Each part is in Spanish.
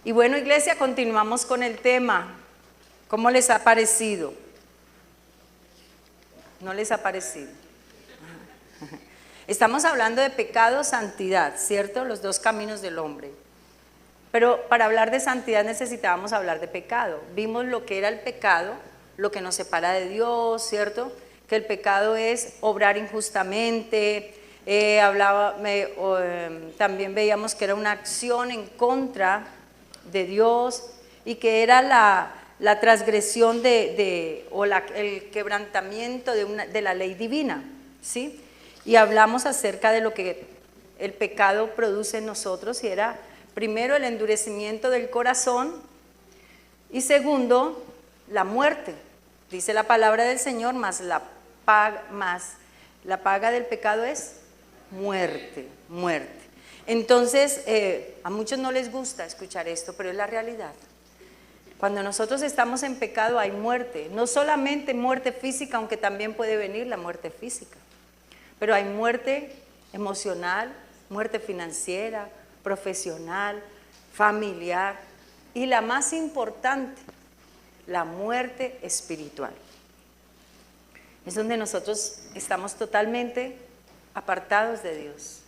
Y bueno, iglesia, continuamos con el tema. ¿Cómo les ha parecido? ¿No les ha parecido? Estamos hablando de pecado, santidad, ¿cierto? Los dos caminos del hombre. Pero para hablar de santidad necesitábamos hablar de pecado. Vimos lo que era el pecado, lo que nos separa de Dios, ¿cierto? Que el pecado es obrar injustamente. También veíamos que era una acción en contra de Dios y que era la transgresión el quebrantamiento de la ley divina, ¿sí? Y hablamos acerca de lo que el pecado produce en nosotros, y era primero el endurecimiento del corazón y segundo la muerte. Dice la palabra del Señor, más la paga del pecado es muerte, muerte. Entonces, a muchos no les gusta escuchar esto, pero es la realidad. Cuando nosotros estamos en pecado hay muerte, no solamente muerte física, aunque también puede venir la muerte física, pero hay muerte emocional, muerte financiera, profesional, familiar y la más importante, la muerte espiritual. Es donde nosotros estamos totalmente apartados de Dios.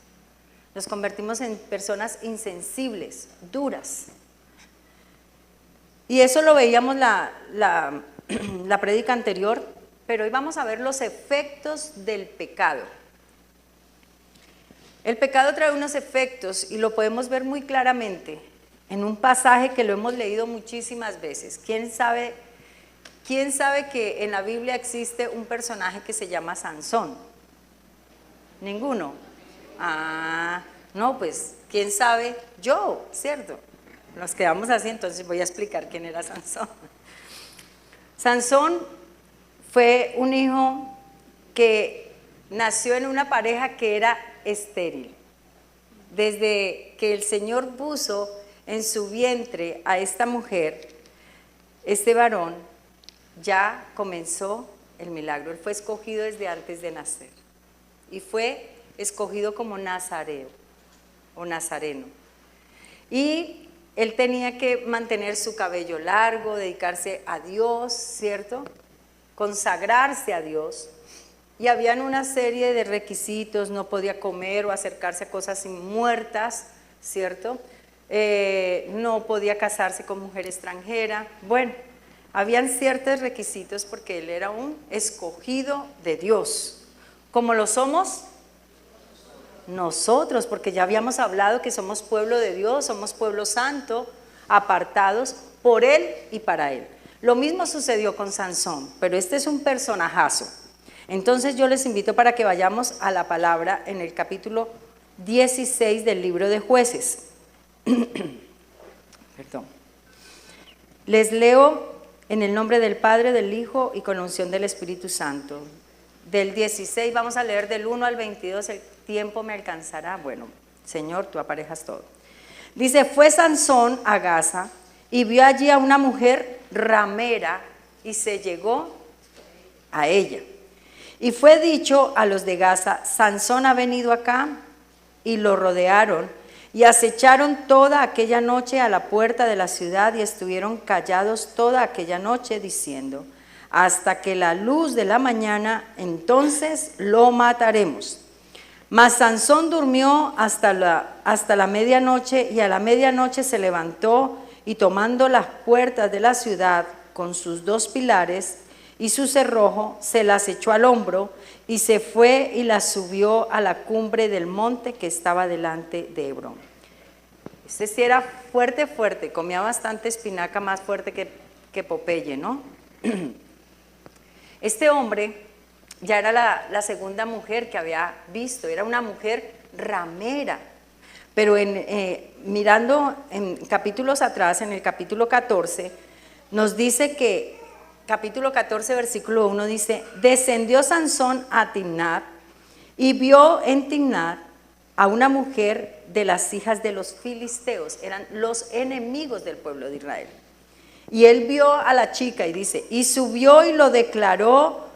Nos convertimos en personas insensibles, duras. Y eso lo veíamos la prédica anterior, pero hoy vamos a ver los efectos del pecado. El pecado trae unos efectos y lo podemos ver muy claramente en un pasaje que lo hemos leído muchísimas veces. ¿Quién sabe que en la Biblia existe un personaje que se llama Sansón? ¿Ninguno? No, pues, ¿quién sabe? Yo, ¿cierto? Nos quedamos así, entonces voy a explicar quién era Sansón. Sansón fue un hijo que nació en una pareja que era estéril. Desde que el Señor puso en su vientre a esta mujer, este varón, ya comenzó el milagro. Él fue escogido desde antes de nacer y fue escogido como nazareo o nazareno. Y él tenía que mantener su cabello largo, dedicarse a Dios, ¿cierto? Consagrarse a Dios. Y habían una serie de requisitos: no podía comer o acercarse a cosas muertas, ¿cierto? No podía casarse con mujer extranjera. Bueno, habían ciertos requisitos porque él era un escogido de Dios, como lo somos nosotros, porque ya habíamos hablado que somos pueblo de Dios, somos pueblo santo, apartados por Él y para Él. Lo mismo sucedió con Sansón, pero este es un personajazo. Entonces yo les invito para que vayamos a la palabra en el capítulo 16 del libro de Jueces. Perdón. Les leo en el nombre del Padre, del Hijo y con la unción del Espíritu Santo. Del 16 vamos a leer del 1 al 22, el tiempo me alcanzará. Bueno, Señor, tú aparejas todo. Dice: fue Sansón a Gaza y vio allí a una mujer ramera y se llegó a ella. Y fue dicho a los de Gaza: Sansón ha venido acá. Y lo rodearon y acecharon toda aquella noche a la puerta de la ciudad y estuvieron callados toda aquella noche diciendo: hasta que la luz de la mañana, entonces lo mataremos. Mas Sansón durmió hasta la medianoche, y a la medianoche se levantó y tomando las puertas de la ciudad con sus dos pilares y su cerrojo, se las echó al hombro y se fue y las subió a la cumbre del monte que estaba delante de Hebrón. Este sí era fuerte, fuerte, comía bastante espinaca, más fuerte que Popeye, ¿no? Este hombre ya era la segunda mujer que había visto, era una mujer ramera, pero mirando en capítulos atrás, en el capítulo 14, nos dice que, capítulo 14, versículo 1 dice: descendió Sansón a Timnat y vio en Timnat a una mujer de las hijas de los filisteos, eran los enemigos del pueblo de Israel. Y él vio a la chica y dice: y subió y lo declaró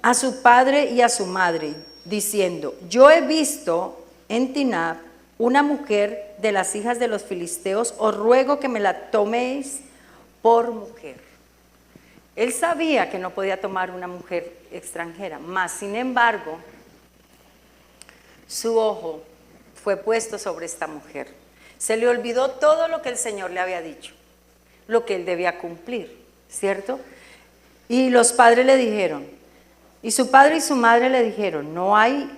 a su padre y a su madre, diciendo: yo he visto en Timnat una mujer de las hijas de los filisteos, os ruego que me la toméis por mujer. Él sabía que no podía tomar una mujer extranjera, mas sin embargo, su ojo fue puesto sobre esta mujer. Se le olvidó todo lo que el Señor le había dicho, lo que él debía cumplir, ¿cierto? Y los padres le dijeron, y su padre y su madre le dijeron, no hay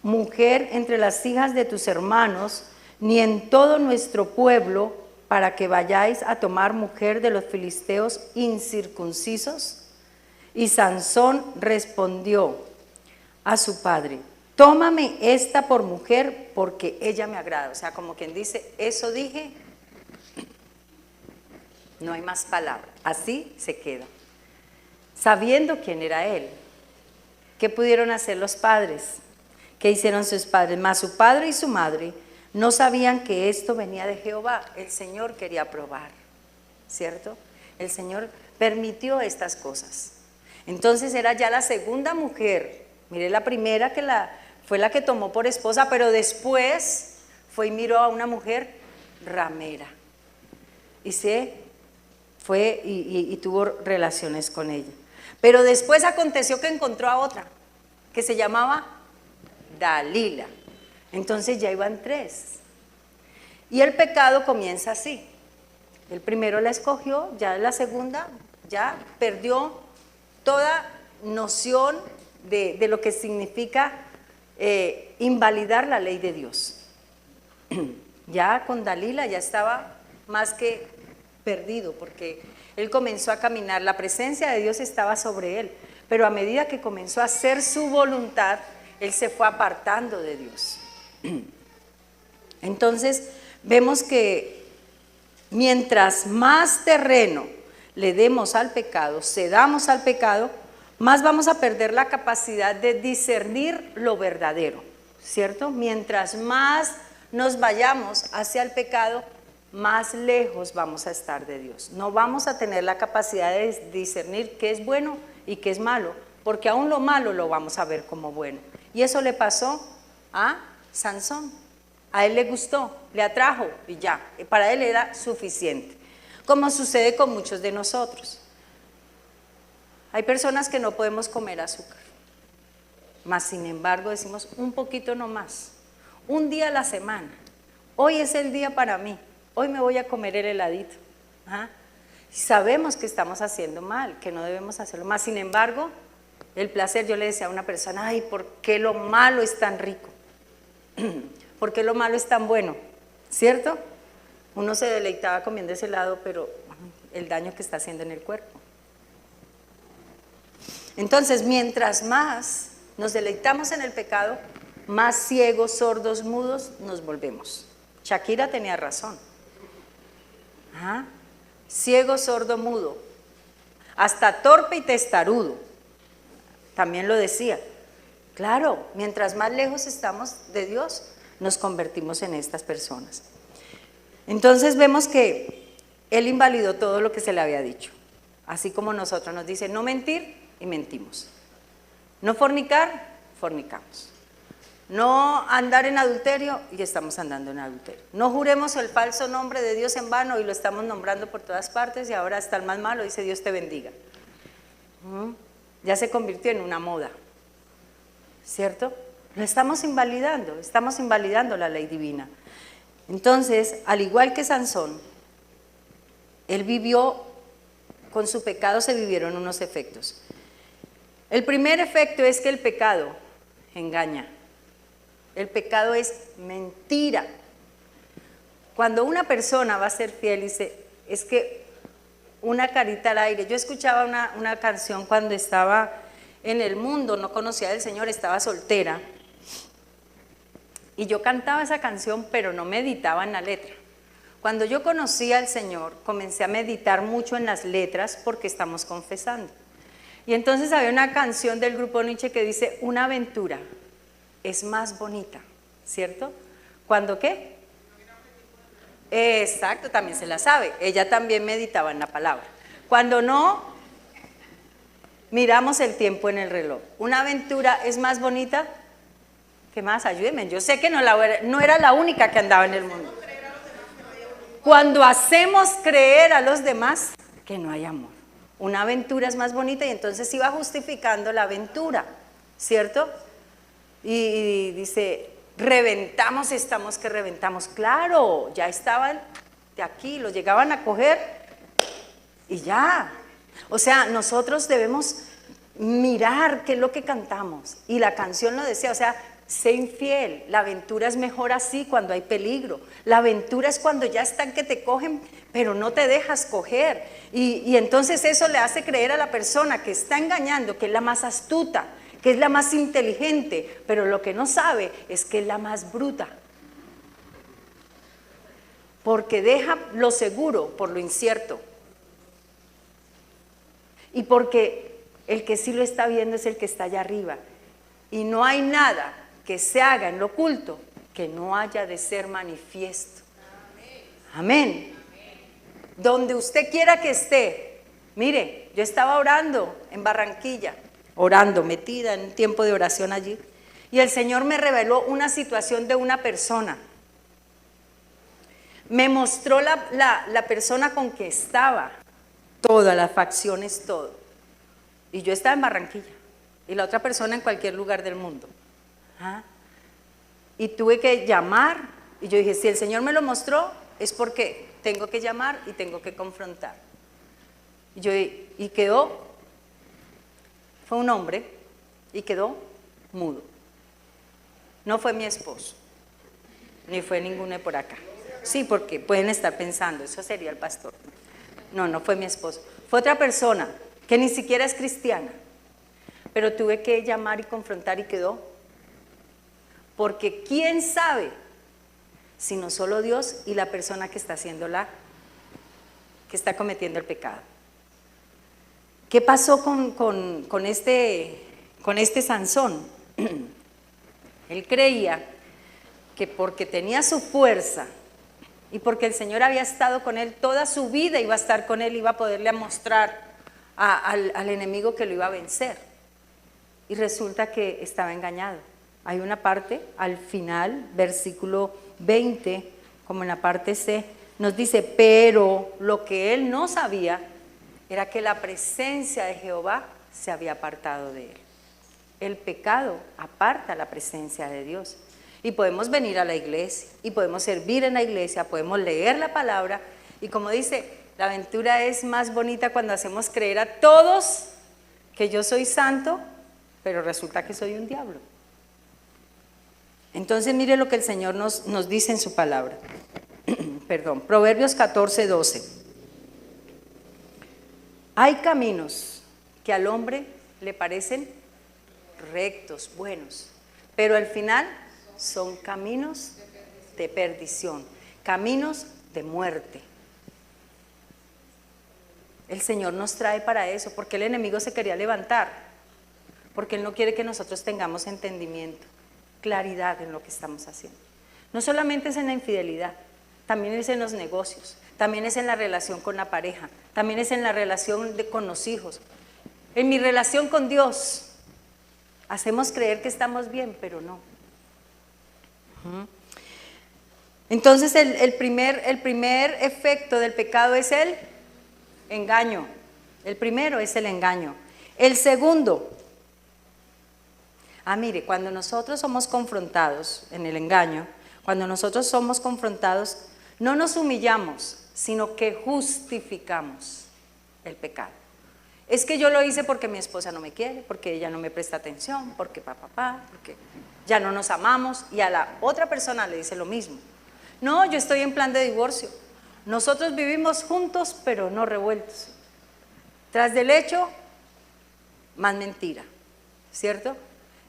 mujer entre las hijas de tus hermanos, ni en todo nuestro pueblo, para que vayáis a tomar mujer de los filisteos incircuncisos. Y Sansón respondió a su padre, tómame esta por mujer, porque ella me agrada. O sea, como quien dice, eso dije, no hay más palabra. Así se queda. Sabiendo quién era él, ¿qué pudieron hacer los padres? ¿Qué hicieron sus padres? Mas su padre y su madre no sabían que esto venía de Jehová. El Señor quería probar, ¿cierto? El Señor permitió estas cosas. Entonces era ya la segunda mujer. Mire, la primera fue la que tomó por esposa, pero después fue y miró a una mujer ramera. Y fue y tuvo relaciones con ella. Pero después aconteció que encontró a otra, que se llamaba Dalila. Entonces ya iban tres. Y el pecado comienza así. El primero la escogió, ya la segunda ya perdió toda noción de lo que significa invalidar la ley de Dios. Ya con Dalila ya estaba más que perdido, porque él comenzó a caminar, la presencia de Dios estaba sobre él, pero a medida que comenzó a hacer su voluntad, él se fue apartando de Dios. Entonces vemos que mientras más terreno le demos al pecado, cedamos al pecado, más vamos a perder la capacidad de discernir lo verdadero, ¿cierto? Mientras más nos vayamos hacia el pecado, más lejos vamos a estar de Dios. No vamos a tener la capacidad de discernir qué es bueno y qué es malo, porque aún lo malo lo vamos a ver como bueno. Y eso le pasó a Sansón. A él le gustó, le atrajo y ya, para él era suficiente. Como sucede con muchos de nosotros. Hay personas que no podemos comer azúcar, mas sin embargo decimos un poquito nomás, un día a la semana. Hoy es el día para mí, hoy me voy a comer el heladito. Sabemos que estamos haciendo mal, que no debemos hacerlo, mas sin embargo, el placer, yo le decía a una persona, ay, ¿por qué lo malo es tan rico? ¿Por qué lo malo es tan bueno? ¿Cierto? Uno se deleitaba comiendo ese helado, pero el daño que está haciendo en el cuerpo. Entonces, mientras más nos deleitamos en el pecado, más ciegos, sordos, mudos nos volvemos. Shakira tenía razón. Ciego, sordo, mudo. Hasta torpe y testarudo. También lo decía. Claro, mientras más lejos estamos de Dios, nos convertimos en estas personas. Entonces vemos que él invalidó todo lo que se le había dicho. Así como nosotros nos dice no mentir y mentimos. No fornicar, fornicamos. No andar en adulterio y estamos andando en adulterio. No juremos el falso nombre de Dios en vano y lo estamos nombrando por todas partes y ahora hasta el más malo dice Dios te bendiga. Ya se convirtió en una moda, ¿cierto? Lo estamos invalidando la ley divina. Entonces, al igual que Sansón, él vivió, con su pecado se vivieron unos efectos. El primer efecto es que el pecado engaña. El pecado es mentira. Cuando una persona va a ser fiel, dice, es que una carita al aire. Yo escuchaba una canción cuando estaba en el mundo, no conocía al Señor, estaba soltera. Y yo cantaba esa canción, pero no meditaba en la letra. Cuando yo conocí al Señor, comencé a meditar mucho en las letras porque estamos confesando. Y entonces había una canción del grupo Nietzsche que dice, una aventura es más bonita, ¿cierto? ¿Cuándo qué? Exacto, también se la sabe. Ella también meditaba en la palabra. Cuando no, miramos el tiempo en el reloj. Una aventura es más bonita. ¿Qué más? Ayúdenme. Yo sé que no era la única que andaba en el mundo. Cuando hacemos creer a los demás que no hay amor. Una aventura es más bonita y entonces iba justificando la aventura, ¿cierto? Y dice, reventamos, estamos que reventamos. Claro, ya estaban de aquí, lo llegaban a coger y ya. O sea, nosotros debemos mirar qué es lo que cantamos. Y la canción lo decía, o sea, sé infiel, la aventura es mejor así cuando hay peligro. La aventura es cuando ya están que te cogen, pero no te dejas coger. Y entonces eso le hace creer a la persona que está engañando, que es la más astuta, que es la más inteligente, pero lo que no sabe es que es la más bruta. Porque deja lo seguro por lo incierto. Y porque el que sí lo está viendo es el que está allá arriba. Y no hay nada que se haga en lo oculto que no haya de ser manifiesto. Amén. Donde usted quiera que esté. Mire, yo estaba orando en Barranquilla, orando, metida en un tiempo de oración allí, y el Señor me reveló una situación de una persona. Me mostró la persona con que estaba, todas las facciones, todo. Y yo estaba en Barranquilla, y la otra persona en cualquier lugar del mundo. Y tuve que llamar, y yo dije, si el Señor me lo mostró, es porque tengo que llamar y tengo que confrontar. Y quedó, fue un hombre, y quedó mudo. No fue mi esposo, ni fue ninguno por acá. Sí, porque pueden estar pensando, eso sería el pastor. No, no fue mi esposo. Fue otra persona que ni siquiera es cristiana, pero tuve que llamar y confrontar y quedó. Porque ¿quién sabe? Sino solo Dios y la persona que está que está cometiendo el pecado. ¿Qué pasó con este Sansón? Él creía que porque tenía su fuerza y porque el Señor había estado con él toda su vida, iba a estar con él, iba a poderle mostrar al enemigo que lo iba a vencer. Y resulta que estaba engañado. Hay una parte al final, versículo 20, como en la parte C, nos dice, pero lo que él no sabía era que la presencia de Jehová se había apartado de él. El pecado aparta la presencia de Dios. Y podemos venir a la iglesia, y podemos servir en la iglesia, podemos leer la palabra, y como dice, la aventura es más bonita cuando hacemos creer a todos que yo soy santo, pero resulta que soy un diablo. Entonces mire lo que el Señor nos dice en su palabra. Perdón, Proverbios 14, 12. Hay caminos que al hombre le parecen rectos, buenos, pero al final son caminos de perdición, caminos de muerte. El Señor nos trae para eso, porque el enemigo se quería levantar, porque Él no quiere que nosotros tengamos entendimiento, claridad en lo que estamos haciendo. No solamente es en la infidelidad, también es en los negocios, también es en la relación con la pareja, también es en la relación con los hijos. En mi relación con Dios, hacemos creer que estamos bien, pero no. Entonces el primer efecto del pecado es el engaño. El primero es el engaño. El segundo, mire, cuando nosotros somos confrontados en el engaño, cuando nosotros somos confrontados, no nos humillamos, sino que justificamos el pecado. Es que yo lo hice porque mi esposa no me quiere, porque ella no me presta atención, porque porque ya no nos amamos, y a la otra persona le dice lo mismo. No, yo estoy en plan de divorcio. Nosotros vivimos juntos, pero no revueltos. Tras del hecho, más mentira, ¿cierto?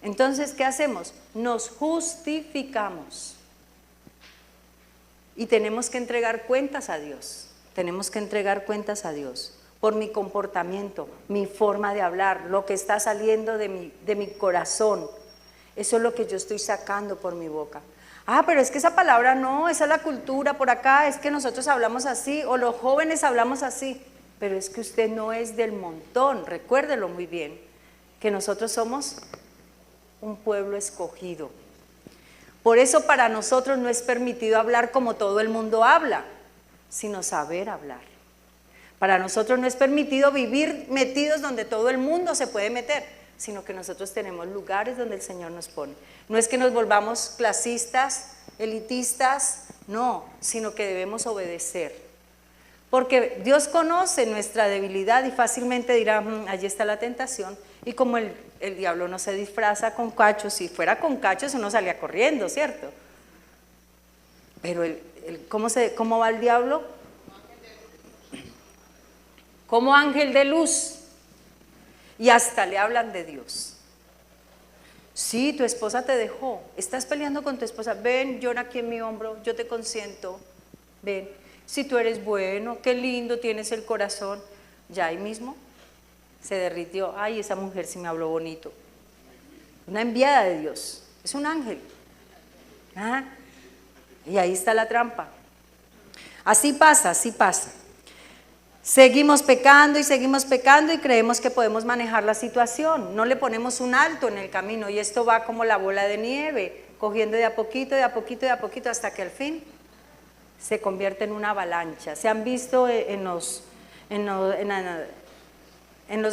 Entonces, ¿qué hacemos? Nos justificamos. Y tenemos que entregar cuentas a Dios. Tenemos que entregar cuentas a Dios por mi comportamiento, mi forma de hablar, lo que está saliendo de mi corazón. Eso es lo que yo estoy sacando por mi boca. Pero es que esa palabra no, esa es la cultura por acá, es que nosotros hablamos así, o los jóvenes hablamos así. Pero es que usted no es del montón, recuérdelo muy bien, que nosotros somos un pueblo escogido. Por eso para nosotros no es permitido hablar como todo el mundo habla, sino saber hablar. Para nosotros no es permitido vivir metidos donde todo el mundo se puede meter, sino que nosotros tenemos lugares donde el Señor nos pone. No es que nos volvamos clasistas, elitistas, no, sino que debemos obedecer. Porque Dios conoce nuestra debilidad y fácilmente dirá, allí está la tentación. Y como el diablo no se disfraza con cachos, si fuera con cachos uno salía corriendo, ¿cierto? Pero ¿cómo va el diablo? Como ángel de luz. Y hasta le hablan de Dios. Sí, tu esposa te dejó, estás peleando con tu esposa, ven, llora aquí en mi hombro, yo te consiento, ven. Si tú eres bueno, qué lindo tienes el corazón. Ya ahí mismo se derritió. Ay, esa mujer sí me habló bonito. Una enviada de Dios, es un ángel. ¿Ah? Y ahí está la trampa. Así pasa, así pasa. Seguimos pecando y creemos que podemos manejar la situación. No le ponemos un alto en el camino y esto va como la bola de nieve, cogiendo de a poquito, de a poquito, de a poquito, hasta que al fin se convierte en una avalancha. Se han visto en los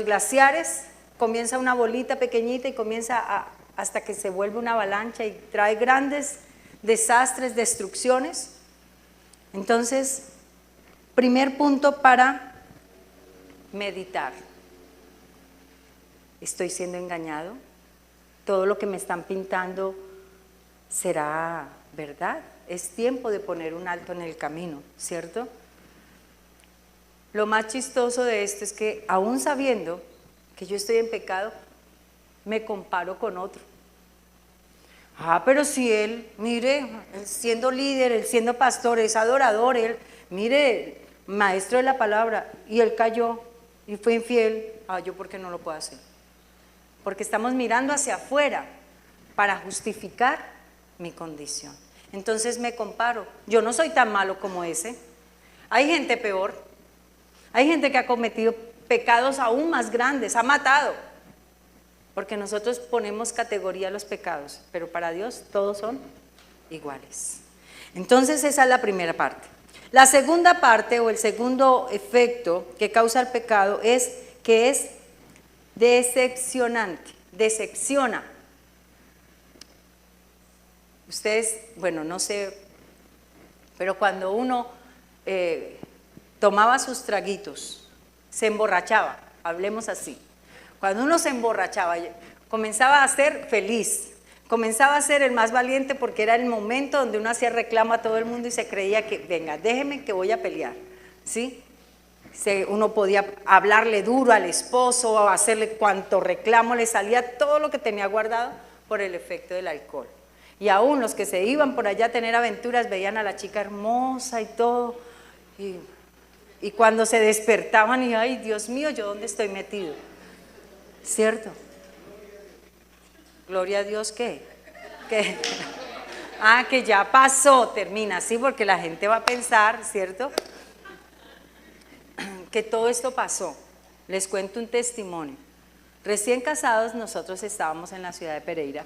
glaciares, comienza una bolita pequeñita y comienza hasta que se vuelve una avalancha y trae grandes desastres, destrucciones. Entonces, primer punto para meditar. ¿Estoy siendo engañado? ¿Todo lo que me están pintando será verdad? Es tiempo de poner un alto en el camino, ¿cierto? Lo más chistoso de esto es que aún sabiendo que yo estoy en pecado, me comparo con otro. Pero si él, mire, él siendo líder, él siendo pastor, es adorador, él, mire, maestro de la palabra, y él cayó y fue infiel, ¿yo por qué no lo puedo hacer? Porque estamos mirando hacia afuera para justificar mi condición. Entonces me comparo, yo no soy tan malo como ese. Hay gente peor, hay gente que ha cometido pecados aún más grandes, ha matado, porque nosotros ponemos categoría a los pecados, pero para Dios todos son iguales. Entonces esa es la primera parte. La segunda parte o el segundo efecto que causa el pecado es que es decepcionante, decepciona. Ustedes, bueno, no sé, pero cuando uno tomaba sus traguitos, se emborrachaba, hablemos así. Cuando uno se emborrachaba, comenzaba a ser feliz, comenzaba a ser el más valiente porque era el momento donde uno hacía reclamo a todo el mundo y se creía que, venga, déjeme que voy a pelear, ¿sí? Uno podía hablarle duro al esposo, o hacerle cuanto reclamo le salía, todo lo que tenía guardado por el efecto del alcohol. Y aún los que se iban por allá a tener aventuras veían a la chica hermosa y todo, y cuando se despertaban y ay, Dios mío, ¿yo dónde estoy metido? ¿Cierto? Gloria a Dios, ¿qué? Que ya pasó, termina así, porque la gente va a pensar, ¿cierto? Que todo esto pasó. Les cuento un testimonio. Recién casados nosotros estábamos en la ciudad de Pereira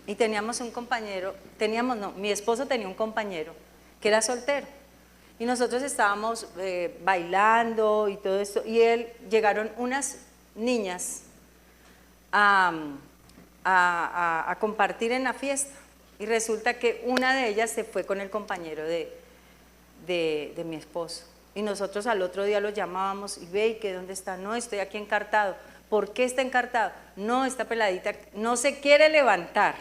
y teníamos un compañero, mi esposo tenía un compañero que era soltero y nosotros estábamos bailando y todo esto y llegaron unas niñas a compartir en la fiesta y resulta que una de ellas se fue con el compañero de mi esposo y nosotros al otro día lo llamábamos y ve, ¿que dónde está? No, estoy aquí encartado. ¿Por qué está encartado? No, esta peladita no se quiere levantar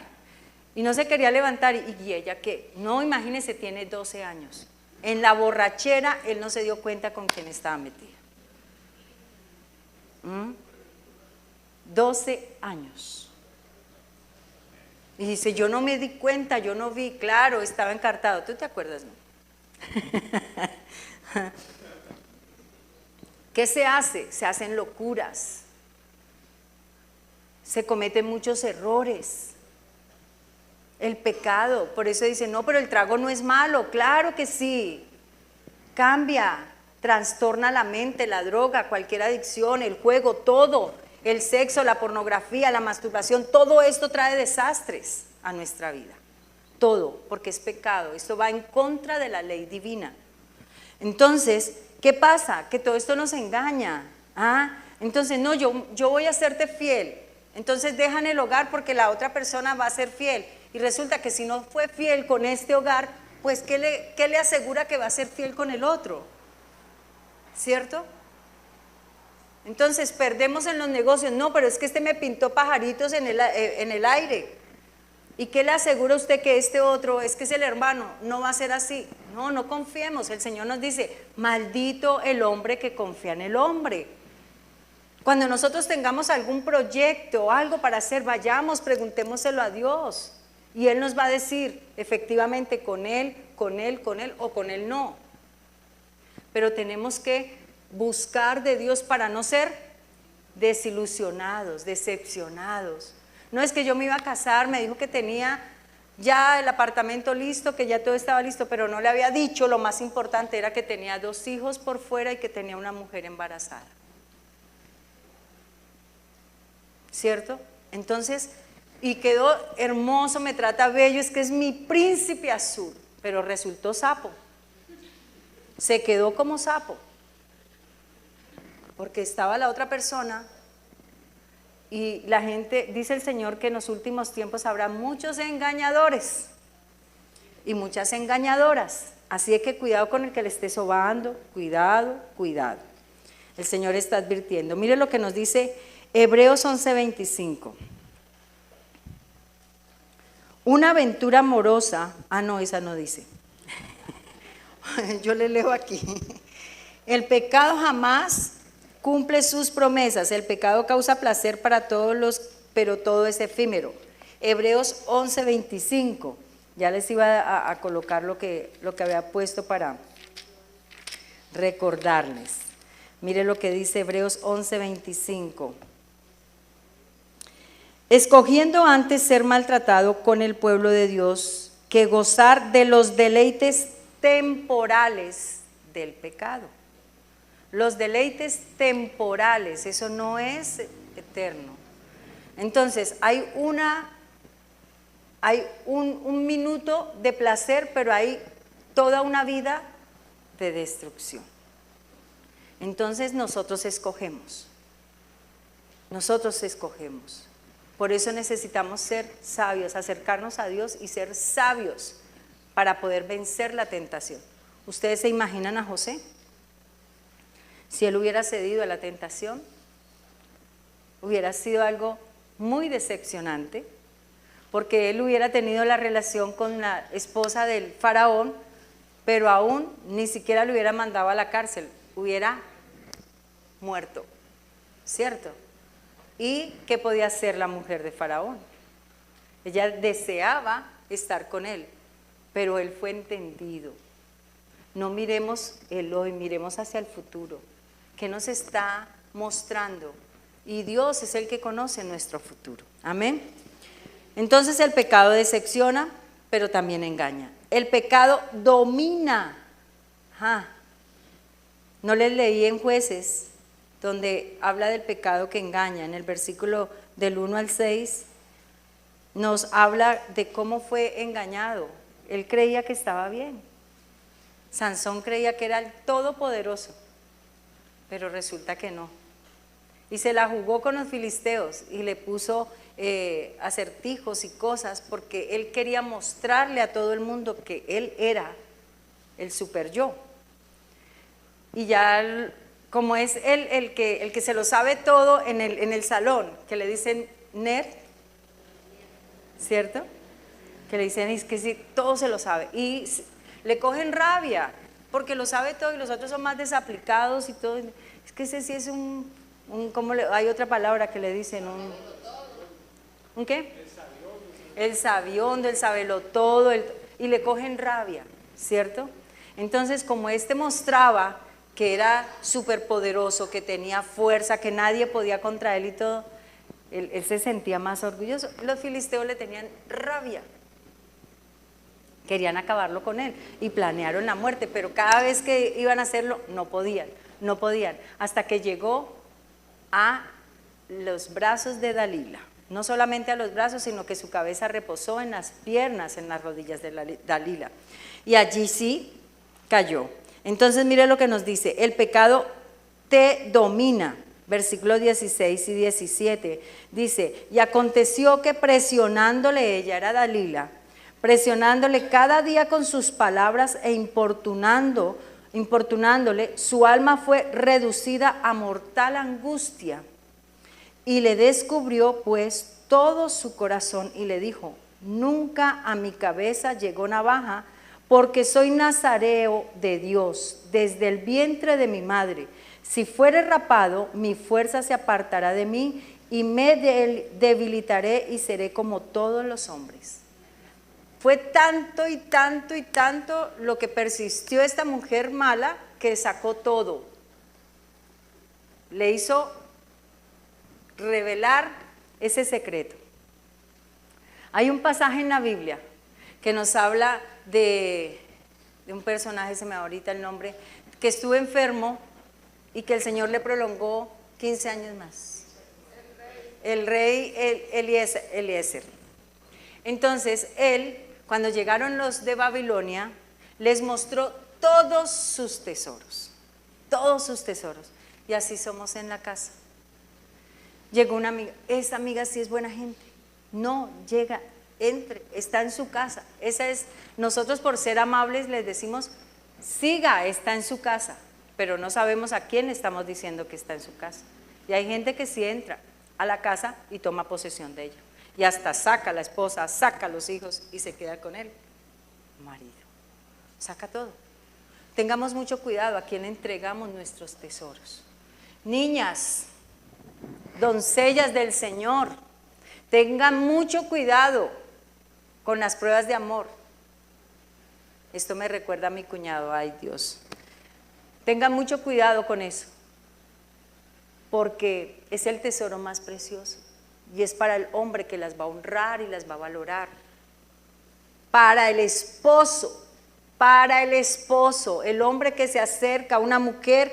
y no se quería levantar y ella que, no, imagínese, tiene 12 años. En la borrachera él no se dio cuenta con quién estaba metida. 12 años. Y dice, yo no me di cuenta, yo no vi, claro, estaba encartado. ¿Tú te acuerdas, no? ¿Qué se hace? Se hacen locuras. Se cometen muchos errores. El pecado, por eso dicen, no, pero el trago no es malo. Claro que sí. Cambia, trastorna la mente, la droga, cualquier adicción, el juego, todo. El sexo, la pornografía, la masturbación, todo esto trae desastres a nuestra vida. Todo, porque es pecado. Esto va en contra de la ley divina. Entonces, ¿qué pasa? Que todo esto nos engaña. Entonces, no, yo voy a serte fiel. Entonces dejan el hogar porque la otra persona va a ser fiel. Y resulta que si no fue fiel con este hogar, pues ¿qué le asegura que va a ser fiel con el otro? ¿Cierto? Entonces perdemos en los negocios. No, pero es que este me pintó pajaritos en el aire. ¿Y qué le asegura a usted que este otro, es que es el hermano, no va a ser así? No confiemos. El Señor nos dice, maldito el hombre que confía en el hombre. Cuando nosotros tengamos algún proyecto, algo para hacer, vayamos, preguntémoselo a Dios. Y Él nos va a decir, efectivamente, con Él o con Él no. Pero tenemos que buscar de Dios para no ser desilusionados, decepcionados. No es que yo me iba a casar, me dijo que tenía ya el apartamento listo, que ya todo estaba listo, pero no le había dicho, lo más importante era que tenía 2 hijos por fuera y que tenía una mujer embarazada. ¿Cierto? Entonces, y quedó hermoso, me trata bello, es que es mi príncipe azul, pero resultó sapo. Se quedó como sapo, porque estaba la otra persona. Y la gente, dice el Señor que en los últimos tiempos habrá muchos engañadores y muchas engañadoras. Así que cuidado con el que le esté sobando, cuidado. El Señor está advirtiendo. Mire lo que nos dice Hebreos 11:25. Una aventura amorosa, no, esa no dice. Yo le leo aquí. El pecado jamás cumple sus promesas. El pecado causa placer para todos pero todo es efímero. Hebreos 11:25. Ya les iba a colocar lo que había puesto para recordarles. Mire lo que dice Hebreos 11:25. Escogiendo antes ser maltratado con el pueblo de Dios que gozar de los deleites temporales del pecado. Los deleites temporales, eso no es eterno. Entonces, hay un minuto de placer, pero hay toda una vida de destrucción. Entonces, nosotros escogemos. Por eso necesitamos ser sabios, acercarnos a Dios y ser sabios para poder vencer la tentación. ¿Ustedes se imaginan a José? Si él hubiera cedido a la tentación, hubiera sido algo muy decepcionante, porque él hubiera tenido la relación con la esposa del faraón, pero aún ni siquiera lo hubiera mandado a la cárcel, hubiera muerto, ¿cierto? ¿Y qué podía hacer la mujer de faraón? Ella deseaba estar con él, pero él fue entendido. No miremos el hoy, miremos hacia el futuro. ¿Qué nos está mostrando? Y Dios es el que conoce nuestro futuro. Amén. Entonces el pecado decepciona, pero también engaña. El pecado domina. No les leí en Jueces, donde habla del pecado que engaña. En el versículo del 1 al 6 nos habla de cómo fue engañado. Él creía que estaba bien. Sansón creía que era el todopoderoso, pero resulta que no. Y se la jugó con los filisteos y le puso acertijos y cosas porque él quería mostrarle a todo el mundo que él era el super yo. Y ya, como es él el que se lo sabe todo en el salón, que le dicen nerd, ¿cierto? Que le dicen, es que sí, todo se lo sabe. Y le cogen rabia porque lo sabe todo y los otros son más desaplicados y todo. Es que ese sí es hay otra palabra que le dicen, ¿un qué? El sabiondo, el sabelotodo, y le cogen rabia, ¿cierto? Entonces, como mostraba que era súper poderoso, que tenía fuerza, que nadie podía contra él y todo, él se sentía más orgulloso. Los filisteos le tenían rabia. Querían acabarlo con él y planearon la muerte, pero cada vez que iban a hacerlo no podían, hasta que llegó a los brazos de Dalila. No solamente a los brazos, sino que su cabeza reposó en las piernas, en las rodillas de Dalila. Y allí sí cayó. Entonces mire lo que nos dice, el pecado te domina. Versículos 16 y 17 dice, y aconteció que presionándole, ella era Dalila, presionándole cada día con sus palabras e importunándole, su alma fue reducida a mortal angustia. Y le descubrió pues todo su corazón y le dijo, nunca a mi cabeza llegó navaja, porque soy nazareo de Dios desde el vientre de mi madre. Si fuere rapado, mi fuerza se apartará de mí y me debilitaré y seré como todos los hombres. Fue tanto y tanto y tanto lo que persistió esta mujer mala que sacó todo. Le hizo revelar ese secreto. Hay un pasaje en la Biblia que nos habla de un personaje, se me va ahorita el nombre, que estuvo enfermo y que el Señor le prolongó 15 años más. El rey Eliezer. Entonces él, cuando llegaron los de Babilonia, les mostró todos sus tesoros, y así somos en la casa. Llegó una amiga, esa amiga sí es buena gente, no, llega, entre, está en su casa, esa es, nosotros por ser amables les decimos, siga, está en su casa, pero no sabemos a quién estamos diciendo que está en su casa. Y hay gente que sí entra a la casa y toma posesión de ella, y hasta saca a la esposa, saca a los hijos y se queda con él, marido, saca todo. Tengamos mucho cuidado a quién entregamos nuestros tesoros. Niñas, doncellas del Señor, tengan mucho cuidado con las pruebas de amor. Esto me recuerda a mi cuñado, ay Dios. Tengan mucho cuidado con eso, porque es el tesoro más precioso y es para el hombre que las va a honrar y las va a valorar. Para el esposo, el hombre que se acerca a una mujer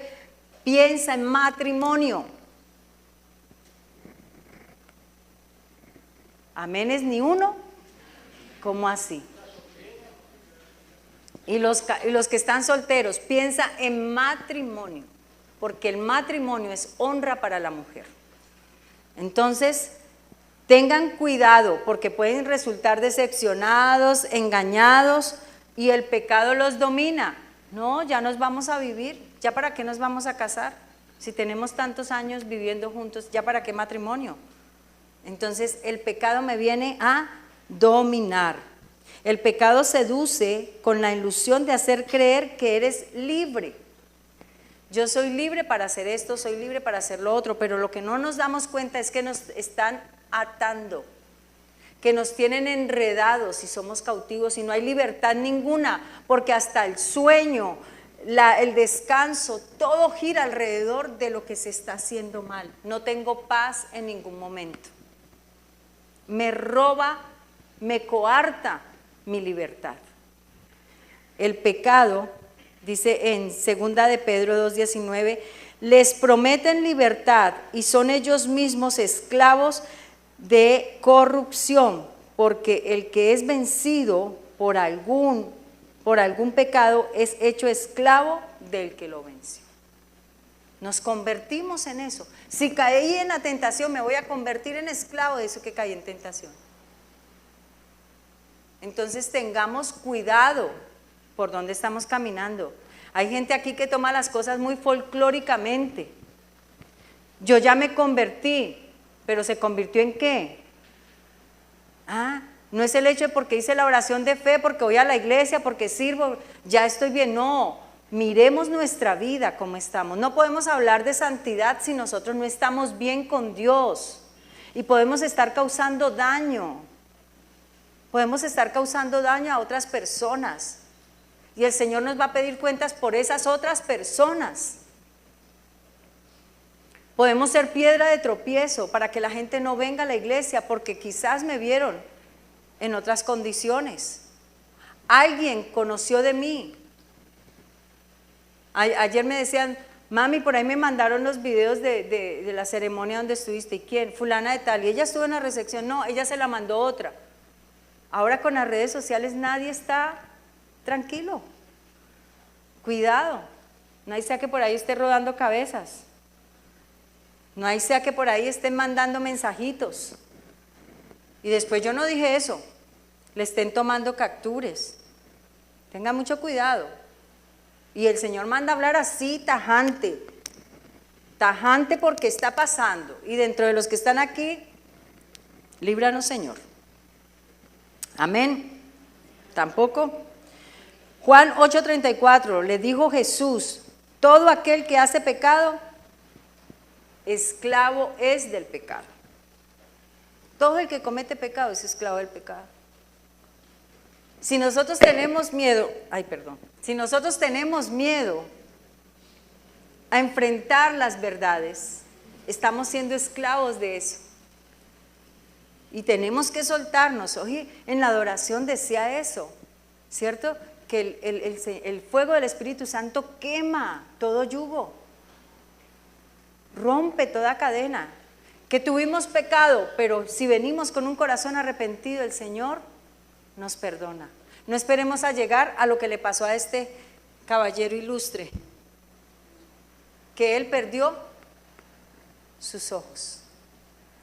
piensa en matrimonio. Aménes ni uno, ¿cómo así? Y los que están solteros, piensa en matrimonio, porque el matrimonio es honra para la mujer. Entonces, tengan cuidado, porque pueden resultar decepcionados, engañados, y el pecado los domina. No, ya nos vamos a vivir, ¿ya para qué nos vamos a casar? Si tenemos tantos años viviendo juntos, ¿ya para qué matrimonio? Entonces el pecado me viene a dominar. El pecado seduce con la ilusión de hacer creer que eres libre. Yo soy libre para hacer esto, soy libre para hacer lo otro, pero lo que no nos damos cuenta es que nos están atando, que nos tienen enredados y somos cautivos y no hay libertad ninguna, porque hasta el sueño, el descanso, todo gira alrededor de lo que se está haciendo mal. No tengo paz en ningún momento. Me roba, me coarta mi libertad. El pecado, dice en 2 de Pedro 2:19, les prometen libertad y son ellos mismos esclavos de corrupción, porque el que es vencido por algún pecado es hecho esclavo del que lo venció. Nos convertimos en eso. Si caí en la tentación, me voy a convertir en esclavo de eso que caí en tentación. Entonces tengamos cuidado por dónde estamos caminando. Hay gente aquí que toma las cosas muy folclóricamente. Yo ya me convertí, pero ¿se convirtió en qué? No es el hecho de porque hice la oración de fe, porque voy a la iglesia, porque sirvo, ya estoy bien. No, miremos nuestra vida como estamos. No podemos hablar de santidad si nosotros no estamos bien con Dios. Y podemos estar causando daño. Podemos estar causando daño a otras personas. Y el Señor nos va a pedir cuentas por esas otras personas. Podemos ser piedra de tropiezo para que la gente no venga a la iglesia porque quizás me vieron en otras condiciones. Alguien conoció de mí. Ayer me decían, mami, por ahí me mandaron los videos de la ceremonia donde estuviste. ¿Y quién? Fulana de tal. Y ella estuvo en la recepción. No, ella se la mandó otra. Ahora con las redes sociales nadie está tranquilo. Cuidado, no hay sea que por ahí esté rodando cabezas, no hay sea que por ahí estén mandando mensajitos. Y después yo no dije eso, le estén tomando captures. Tenga mucho cuidado. Y el Señor manda hablar así, tajante. Tajante porque está pasando. Y dentro de los que están aquí, líbranos, Señor. Amén. Tampoco. Juan 8:34, le dijo Jesús, todo aquel que hace pecado, esclavo es del pecado. Todo el que comete pecado es esclavo del pecado. Si nosotros tenemos miedo, si nosotros tenemos miedo a enfrentar las verdades, estamos siendo esclavos de eso. Y tenemos que soltarnos. Hoy en la adoración decía eso, ¿cierto? Que el fuego del Espíritu Santo quema todo yugo, rompe toda cadena. Que tuvimos pecado, pero si venimos con un corazón arrepentido, el Señor nos perdona. No esperemos a llegar a lo que le pasó a este caballero ilustre, que él perdió sus ojos.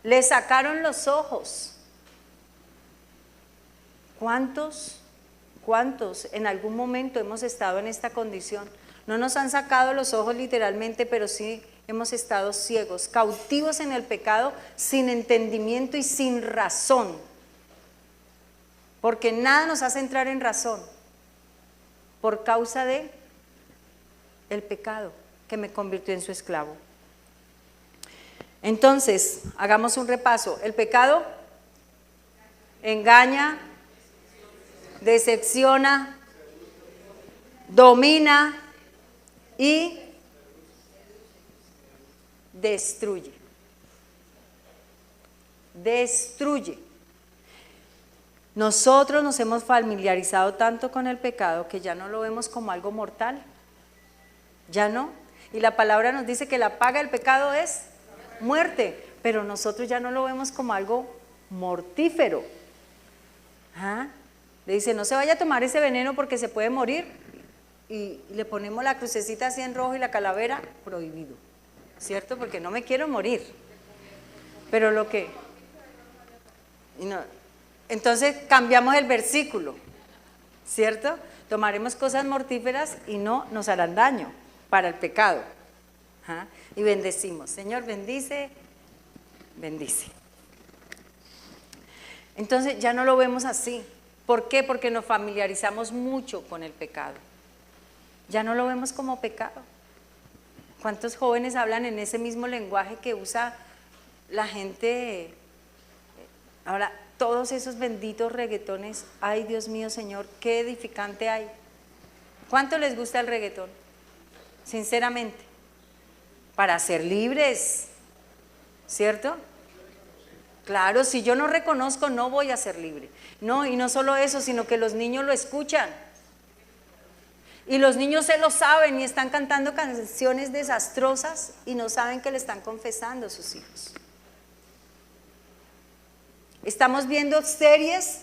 Le sacaron los ojos. ¿Cuántos en algún momento hemos estado en esta condición? No nos han sacado los ojos literalmente, pero sí hemos estado ciegos, cautivos en el pecado, sin entendimiento y sin razón. Porque nada nos hace entrar en razón por causa de el pecado que me convirtió en su esclavo. Entonces, hagamos un repaso. El pecado engaña, decepciona, domina y destruye. Destruye. Nosotros nos hemos familiarizado tanto con el pecado que ya no lo vemos como algo mortal. Ya no. Y la palabra nos dice que la paga del pecado es muerte, pero nosotros ya no lo vemos como algo mortífero. ¿Ah? Le dice, no se vaya a tomar ese veneno porque se puede morir. Y le ponemos la crucecita así en rojo y la calavera, prohibido. ¿Cierto? Porque no me quiero morir. Pero lo que... No, entonces cambiamos el versículo, ¿cierto? Tomaremos cosas mortíferas y no nos harán daño para el pecado. ¿Ah? Y bendecimos. Señor, bendice, bendice. Entonces ya no lo vemos así. ¿Por qué? Porque nos familiarizamos mucho con el pecado. Ya no lo vemos como pecado. ¿Cuántos jóvenes hablan en ese mismo lenguaje que usa la gente? Ahora, todos esos benditos reggaetones, ay Dios mío, Señor, qué edificante hay. ¿Cuánto les gusta el reggaetón? Sinceramente, para ser libres, ¿cierto? Claro, si yo no reconozco, no voy a ser libre. No, y no solo eso, sino que los niños lo escuchan. Y los niños se lo saben y están cantando canciones desastrosas y no saben que le están confesando a sus hijos. Estamos viendo series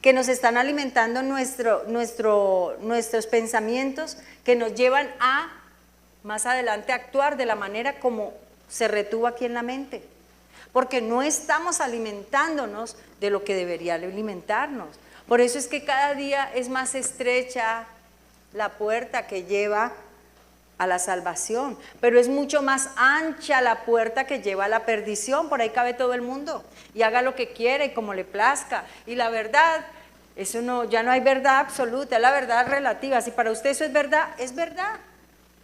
que nos están alimentando nuestros pensamientos, que nos llevan a, más adelante, actuar de la manera como se retuvo aquí en la mente. Porque no estamos alimentándonos de lo que debería alimentarnos. Por eso es que cada día es más estrecha la puerta que lleva a la salvación, pero es mucho más ancha la puerta que lleva a la perdición. Por ahí cabe todo el mundo y haga lo que quiera y como le plazca. Y la verdad, eso no, ya no hay verdad absoluta, es la verdad relativa. Si para usted eso es verdad,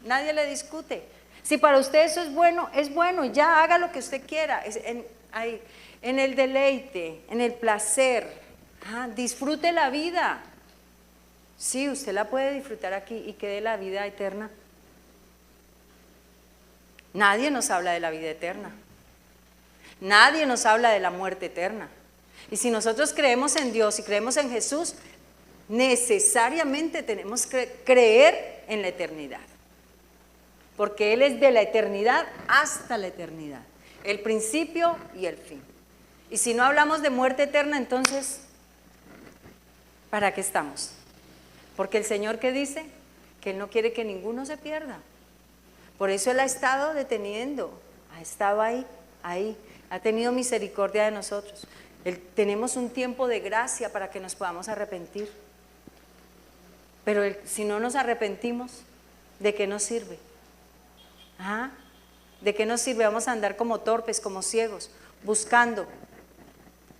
nadie le discute. Si para usted eso es bueno, ya haga lo que usted quiera, en el deleite, en el placer, disfrute la vida. Sí, usted la puede disfrutar aquí y quede la vida eterna. Nadie nos habla de la vida eterna. Nadie nos habla de la muerte eterna. Y si nosotros creemos en Dios y creemos en Jesús, necesariamente tenemos que creer en la eternidad. Porque Él es de la eternidad hasta la eternidad. El principio y el fin. Y si no hablamos de muerte eterna, entonces, ¿para qué estamos? Porque el Señor, ¿qué dice? que Él no quiere que ninguno se pierda. Por eso Él ha estado deteniendo, ha estado ahí, ha tenido misericordia de nosotros. Tenemos un tiempo de gracia para que nos podamos arrepentir. Pero si no nos arrepentimos, ¿de qué nos sirve? ¿Ah? ¿De qué nos sirve? Vamos a andar como torpes, como ciegos, buscando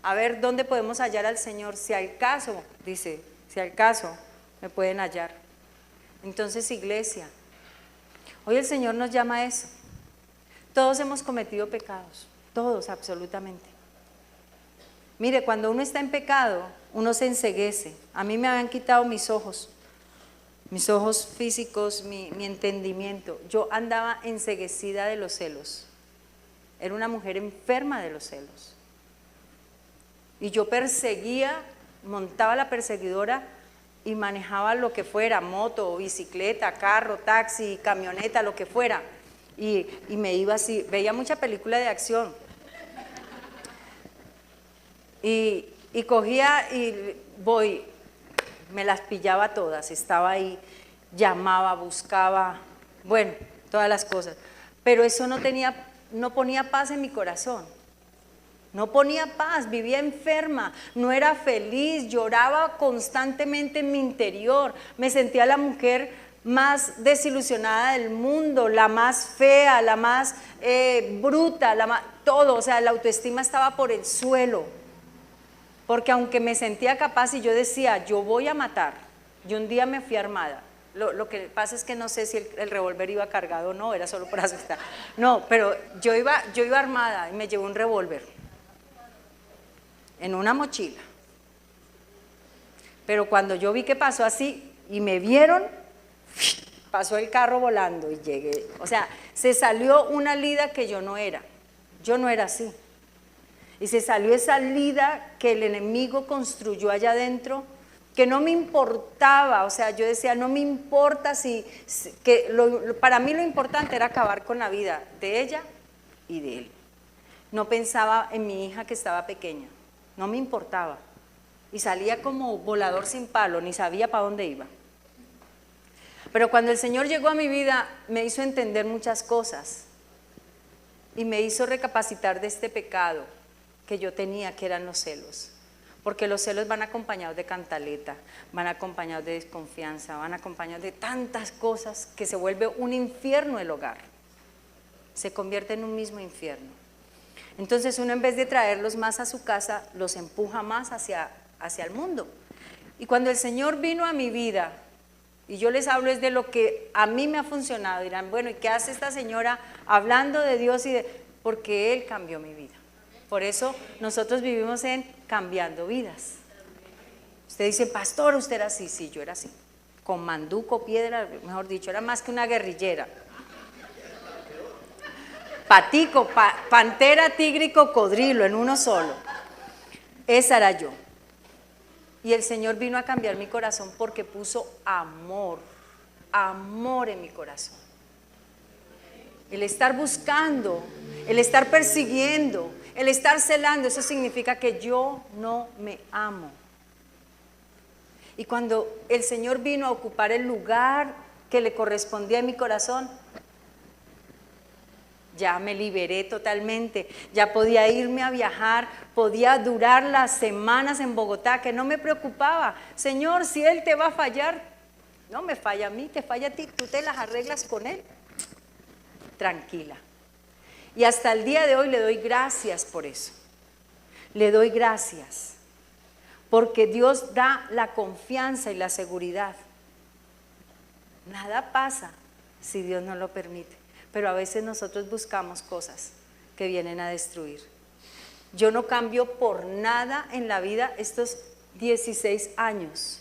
a ver dónde podemos hallar al Señor. Si al caso, dice, si al caso me pueden hallar. Entonces, iglesia, hoy el Señor nos llama a eso. Todos hemos cometido pecados, todos absolutamente. Mire, cuando uno está en pecado, uno se enceguece. A mí me habían quitado mis ojos físicos, mi entendimiento. Yo andaba enceguecida de los celos. Era una mujer enferma de los celos. Y yo perseguía, montaba la perseguidora y manejaba lo que fuera, moto, bicicleta, carro, taxi, camioneta, lo que fuera. Y me iba así, veía mucha película de acción. Y cogía y me las pillaba todas, estaba ahí, llamaba, buscaba, bueno, todas las cosas. Pero eso no ponía paz en mi corazón. No ponía paz, vivía enferma, no era feliz, lloraba constantemente en mi interior. Me sentía la mujer más desilusionada del mundo, la más fea, la más bruta, todo. O sea, la autoestima estaba por el suelo. Porque aunque me sentía capaz y yo decía, yo voy a matar, yo un día me fui armada. Lo que pasa es que no sé si el revólver iba cargado o no, era solo por asustar. No, pero yo iba armada y me llevé un revólver en una mochila. Pero cuando yo vi que pasó así y me vieron, pasó el carro volando y llegué. O sea, se salió una lida que yo no era así. Y se salió esa lida que el enemigo construyó allá adentro, que no me importaba. O sea, yo decía, no me importa para mí lo importante era acabar con la vida de ella y de él. No pensaba en mi hija que estaba pequeña, no me importaba. Y salía como volador sin palo, ni sabía para dónde iba. Pero cuando el Señor llegó a mi vida, me hizo entender muchas cosas y me hizo recapacitar de este pecado que yo tenía, que eran los celos. Porque los celos van acompañados de cantaleta, van acompañados de desconfianza, van acompañados de tantas cosas que se vuelve un infierno el hogar. Se convierte en un mismo infierno. Entonces uno, en vez de traerlos más a su casa, los empuja más hacia el mundo. Y cuando el Señor vino a mi vida, y yo les hablo es de lo que a mí me ha funcionado, dirán, bueno, ¿y qué hace esta señora hablando de Dios? Porque Él cambió mi vida. Por eso nosotros vivimos en cambiando vidas. Usted dice, pastor, usted era así. Sí, yo era así, con manduco, piedra, mejor dicho, era más que una guerrillera. Patico, pantera, tigre y cocodrilo en uno solo. Esa era yo. Y el Señor vino a cambiar mi corazón porque puso amor en mi corazón. El estar buscando, el estar persiguiendo, el estar celando, eso significa que yo no me amo. Y cuando el Señor vino a ocupar el lugar que le correspondía en mi corazón, ya me liberé totalmente, ya podía irme a viajar, podía durar las semanas en Bogotá, que no me preocupaba. Señor, si Él te va a fallar, no me falla a mí, te falla a ti, tú te las arreglas con Él. Tranquila. Y hasta el día de hoy le doy gracias por eso. Le doy gracias, porque Dios da la confianza y la seguridad. Nada pasa si Dios no lo permite. Pero a veces nosotros buscamos cosas que vienen a destruir. Yo no cambio por nada en la vida estos 16 años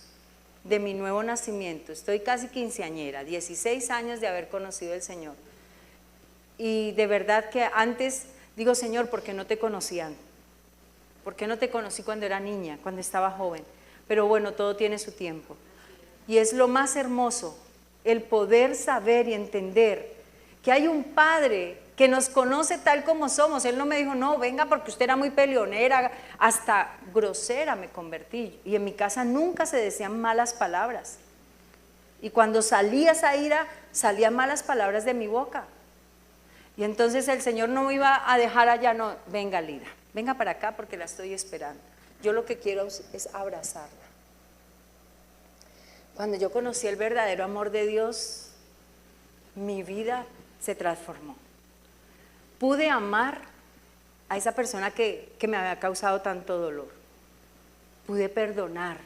de mi nuevo nacimiento. Estoy casi quinceañera, 16 años de haber conocido al Señor. Y de verdad que antes digo, Señor, ¿por qué no te conocían? ¿Por qué no te conocí cuando era niña, cuando estaba joven? Pero bueno, todo tiene su tiempo. Y es lo más hermoso, el poder saber y entender que hay un Padre que nos conoce tal como somos. Él no me dijo, no, venga porque usted era muy peleonera, hasta grosera me convertí. Y en mi casa nunca se decían malas palabras. Y cuando salía esa ira, salían malas palabras de mi boca. Y entonces el Señor no me iba a dejar allá, no, venga Lida, venga para acá porque la estoy esperando. Yo lo que quiero es abrazarla. Cuando yo conocí el verdadero amor de Dios, mi vida se transformó. Pude amar a esa persona que me había causado tanto dolor. Pude perdonar.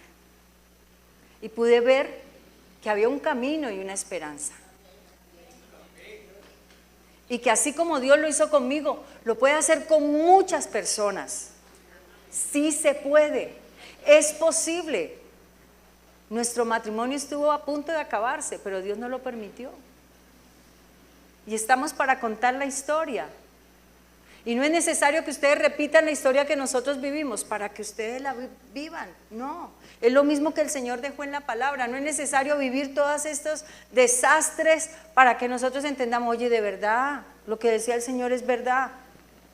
Y pude ver que había un camino y una esperanza. Y que así como Dios lo hizo conmigo, lo puede hacer con muchas personas. Sí se puede, es posible. Nuestro matrimonio estuvo a punto de acabarse, pero Dios no lo permitió. Y estamos para contar la historia. Y no es necesario que ustedes repitan la historia que nosotros vivimos para que ustedes la vivan. No, es lo mismo que el Señor dejó en la palabra. No es necesario vivir todos estos desastres para que nosotros entendamos, oye, de verdad, lo que decía el Señor es verdad,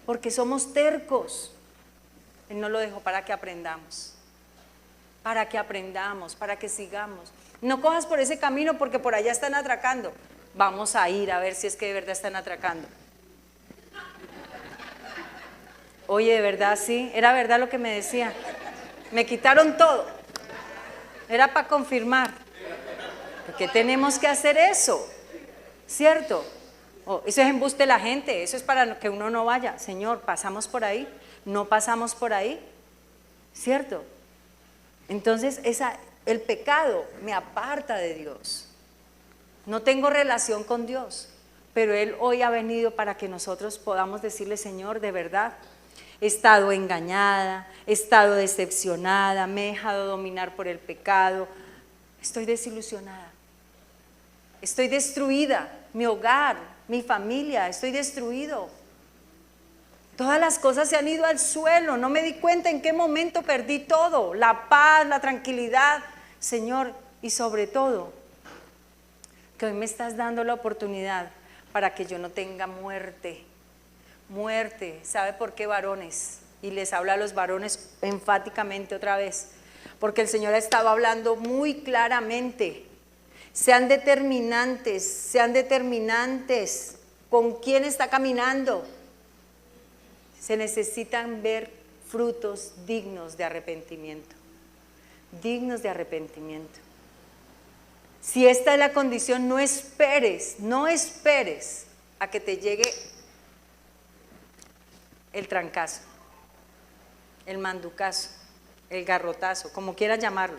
porque somos tercos. Él no lo dejó para que aprendamos, para que sigamos. No cojas por ese camino porque por allá están atracando. Vamos a ir a ver si es que de verdad están atracando. Oye, de verdad, sí, era verdad lo que me decía. Me quitaron todo. Era para confirmar. Porque tenemos que hacer eso, ¿cierto? Oh, eso es embuste de la gente, eso es para que uno no vaya. Señor, ¿pasamos por ahí? ¿No pasamos por ahí? ¿Cierto? Entonces, el pecado me aparta de Dios. No tengo relación con Dios, pero Él hoy ha venido para que nosotros podamos decirle, Señor, de verdad, he estado engañada, he estado decepcionada, me he dejado dominar por el pecado, estoy desilusionada, estoy destruida, mi hogar, mi familia, estoy destruido. Todas las cosas se han ido al suelo, no me di cuenta en qué momento perdí todo, la paz, la tranquilidad, Señor, y sobre todo, que hoy me estás dando la oportunidad para que yo no tenga muerte. Muerte, ¿sabe por qué, varones? Y les habla a los varones enfáticamente otra vez, porque el Señor estaba hablando muy claramente. Sean determinantes con quién está caminando. Se necesitan ver frutos dignos de arrepentimiento, dignos de arrepentimiento. Si esta es la condición, no esperes a que te llegue el trancazo, el manducazo, el garrotazo, como quieras llamarlo,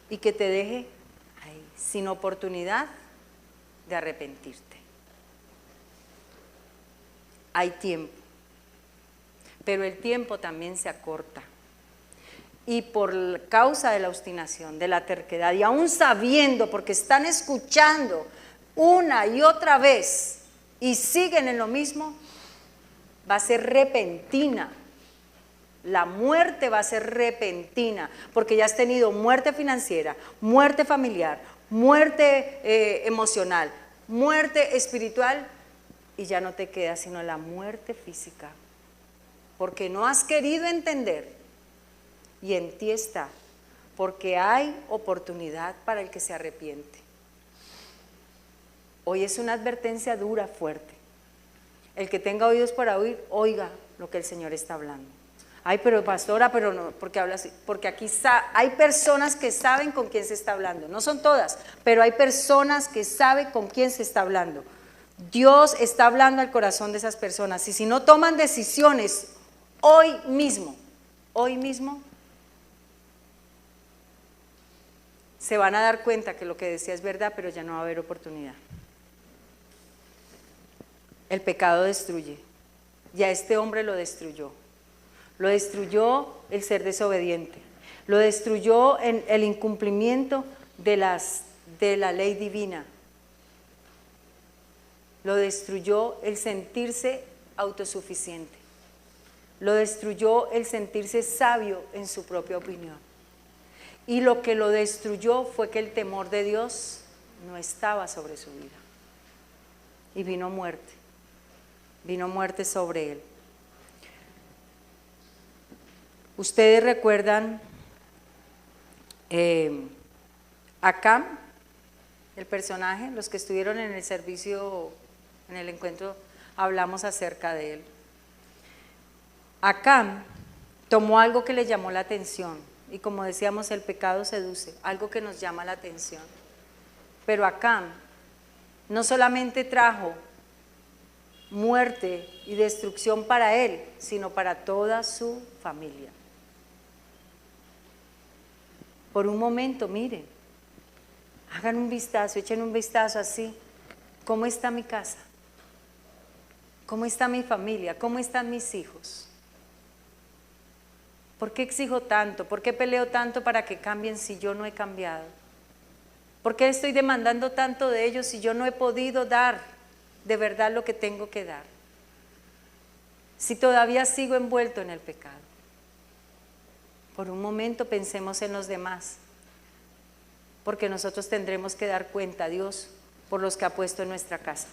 y que te deje ahí, sin oportunidad de arrepentirte. Hay tiempo, pero el tiempo también se acorta. Y por causa de la obstinación, de la terquedad, y aún sabiendo, porque están escuchando una y otra vez y siguen en lo mismo, va a ser repentina. La muerte va a ser repentina, porque ya has tenido muerte financiera, muerte familiar, muerte emocional, muerte espiritual, y ya no te queda sino la muerte física, porque no has querido entender. Y en ti está, porque hay oportunidad para el que se arrepiente. Hoy es una advertencia dura, fuerte. El que tenga oídos para oír, oiga lo que el Señor está hablando. Ay, pero pastora, pero no, porque habla así, porque aquí hay personas que saben con quién se está hablando. No son todas, pero hay personas que saben con quién se está hablando. Dios está hablando al corazón de esas personas. Y si no toman decisiones hoy mismo, se van a dar cuenta que lo que decía es verdad, pero ya no va a haber oportunidad. El pecado destruye. Ya este hombre lo destruyó. Lo destruyó el ser desobediente. Lo destruyó en el incumplimiento de la ley divina. Lo destruyó el sentirse autosuficiente. Lo destruyó el sentirse sabio en su propia opinión. Y lo que lo destruyó fue que el temor de Dios no estaba sobre su vida. Y vino muerte sobre él. Ustedes recuerdan Acán, el personaje, los que estuvieron en el servicio, en el encuentro, hablamos acerca de él. Acán tomó algo que le llamó la atención, y como decíamos, el pecado seduce, algo que nos llama la atención. Pero Acán no solamente trajo muerte y destrucción para él, sino para toda su familia. Por un momento, miren, hagan un vistazo, echen un vistazo así. ¿Cómo está mi casa? ¿Cómo está mi familia? ¿Cómo están mis hijos? ¿Por qué exijo tanto? ¿Por qué peleo tanto para que cambien si yo no he cambiado? ¿Por qué estoy demandando tanto de ellos si yo no he podido dar de verdad lo que tengo que dar? Si todavía sigo envuelto en el pecado. Por un momento pensemos en los demás, porque nosotros tendremos que dar cuenta a Dios por los que ha puesto en nuestra casa.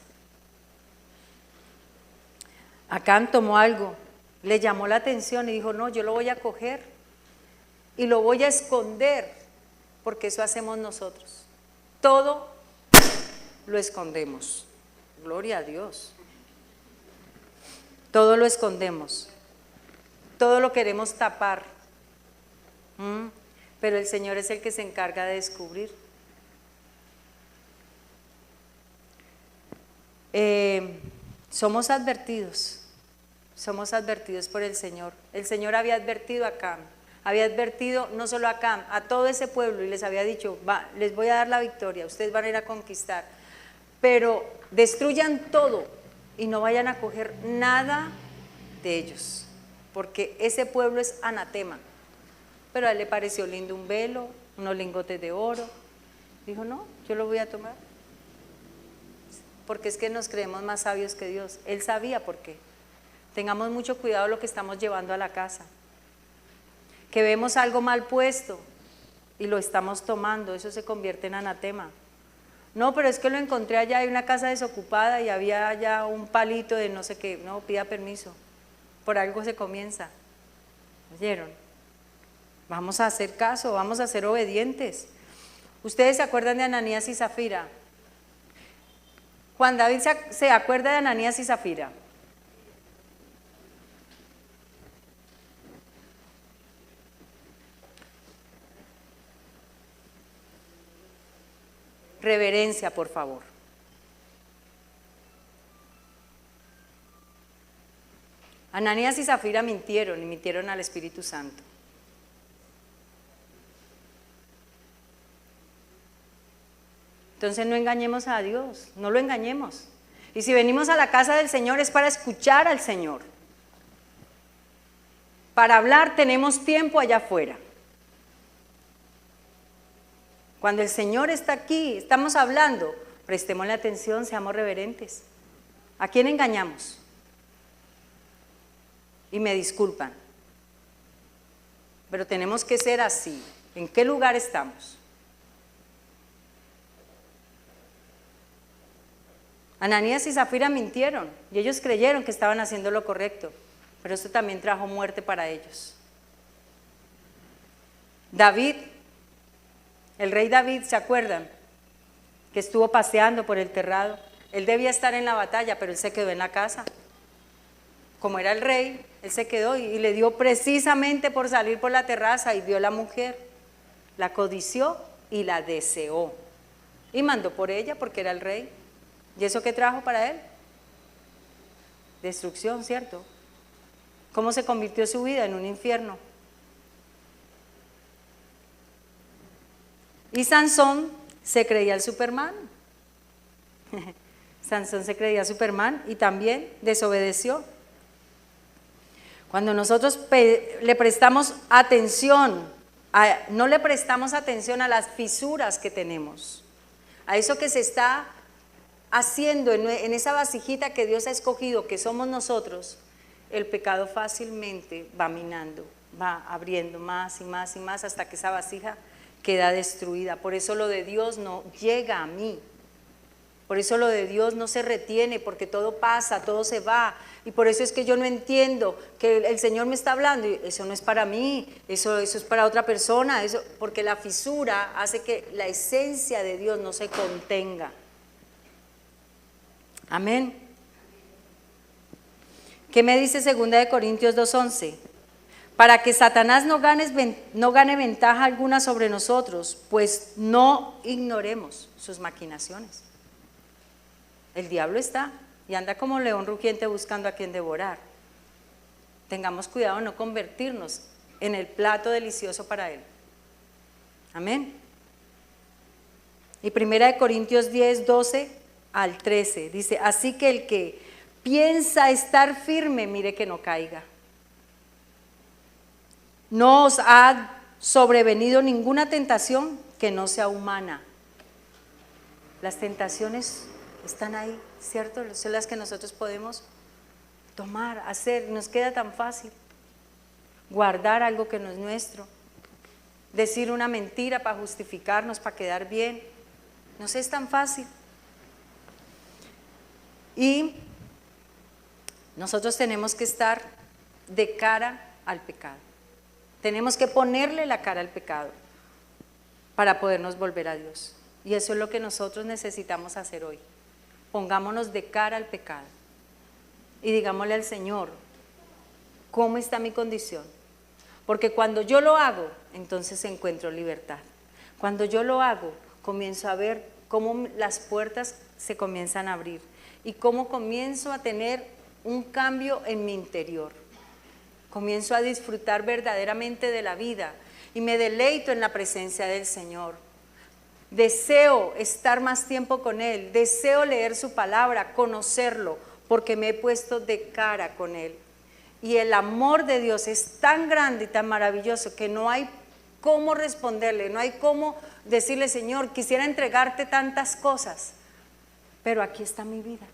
Acán tomó algo, le llamó la atención y dijo, no, yo lo voy a coger y lo voy a esconder, porque eso hacemos nosotros. Todo lo escondemos. Gloria a Dios. Todo lo escondemos. Todo lo queremos tapar. Pero el Señor es el que se encarga de descubrir. Somos advertidos por el Señor. El Señor había advertido a Acán, había advertido no solo a Acán, a todo ese pueblo, y les había dicho, les voy a dar la victoria, ustedes van a ir a conquistar, pero destruyan todo y no vayan a coger nada de ellos, porque ese pueblo es anatema. Pero a él le pareció lindo un velo, unos lingotes de oro. Dijo, no, yo lo voy a tomar. Porque es que nos creemos más sabios que Dios. Él sabía por qué. Tengamos mucho cuidado lo que estamos llevando a la casa. Que vemos algo mal puesto y lo estamos tomando, eso se convierte en anatema. No, pero es que lo encontré allá, hay una casa desocupada y había allá un palito de no sé qué. No, pida permiso. Por algo se comienza. ¿Oyeron? Vamos a hacer caso, vamos a ser obedientes. ¿Ustedes se acuerdan de Ananías y Zafira? Juan David se acuerda de Ananías y Zafira. Reverencia, por favor. Ananías y Zafira mintieron y mintieron al Espíritu Santo. Entonces no engañemos a Dios, no lo engañemos. Y si venimos a la casa del Señor es para escuchar al Señor. Para hablar tenemos tiempo allá afuera. Cuando el Señor está aquí, estamos hablando, prestémosle atención, seamos reverentes. ¿A quién engañamos? Y me disculpan, pero tenemos que ser así. ¿En qué lugar estamos? Ananías y Zafira mintieron y ellos creyeron que estaban haciendo lo correcto, pero esto también trajo muerte para ellos. David, el rey David, ¿se acuerdan? Que estuvo paseando por el terrado. Él debía estar en la batalla, pero él se quedó en la casa. Como era el rey, él se quedó y le dio precisamente por salir por la terraza y vio a la mujer. La codició y la deseó. Y mandó por ella porque era el rey. ¿Y eso qué trajo para él? Destrucción, ¿cierto? ¿Cómo se convirtió su vida en un infierno? Y Sansón se creía el Superman. Sansón se creía Superman y también desobedeció. Cuando nosotros le prestamos atención, no le prestamos atención a las fisuras que tenemos, a eso que se está haciendo en esa vasijita que Dios ha escogido, que somos nosotros, el pecado fácilmente va minando, va abriendo más y más y más hasta que esa vasija queda destruida. Por eso lo de Dios no llega a mí, Por eso lo de Dios no se retiene, porque todo pasa, todo se va. Y por eso es que yo no entiendo que el Señor me está hablando y eso no es para mí, eso es para otra persona, porque la fisura hace que la esencia de Dios no se contenga. Amén. ¿Qué me dice 2 Corintios 2:11? Para que Satanás no gane ventaja alguna sobre nosotros, pues no ignoremos sus maquinaciones. El diablo está y anda como león rugiente buscando a quien devorar. Tengamos cuidado de no convertirnos en el plato delicioso para él. Amén. Y 1 Corintios 10:12-13 dice, así que el que piensa estar firme, mire que no caiga. No os ha sobrevenido ninguna tentación que no sea humana. Las tentaciones están ahí, ¿cierto? Son las que nosotros podemos tomar, hacer. Nos queda tan fácil guardar algo que no es nuestro, decir una mentira para justificarnos, para quedar bien. No sé, es tan fácil. Y nosotros tenemos que estar de cara al pecado. Tenemos que ponerle la cara al pecado para podernos volver a Dios. Y eso es lo que nosotros necesitamos hacer hoy. Pongámonos de cara al pecado y digámosle al Señor, ¿cómo está mi condición? Porque cuando yo lo hago, entonces encuentro libertad. Cuando yo lo hago, comienzo a ver cómo las puertas se comienzan a abrir y cómo comienzo a tener un cambio en mi interior. Comienzo a disfrutar verdaderamente de la vida y me deleito en la presencia del Señor. Deseo estar más tiempo con Él, deseo leer su palabra, conocerlo, porque me he puesto de cara con Él. Y el amor de Dios es tan grande y tan maravilloso que no hay cómo responderle, no hay cómo decirle, Señor, quisiera entregarte tantas cosas, pero aquí está mi vida.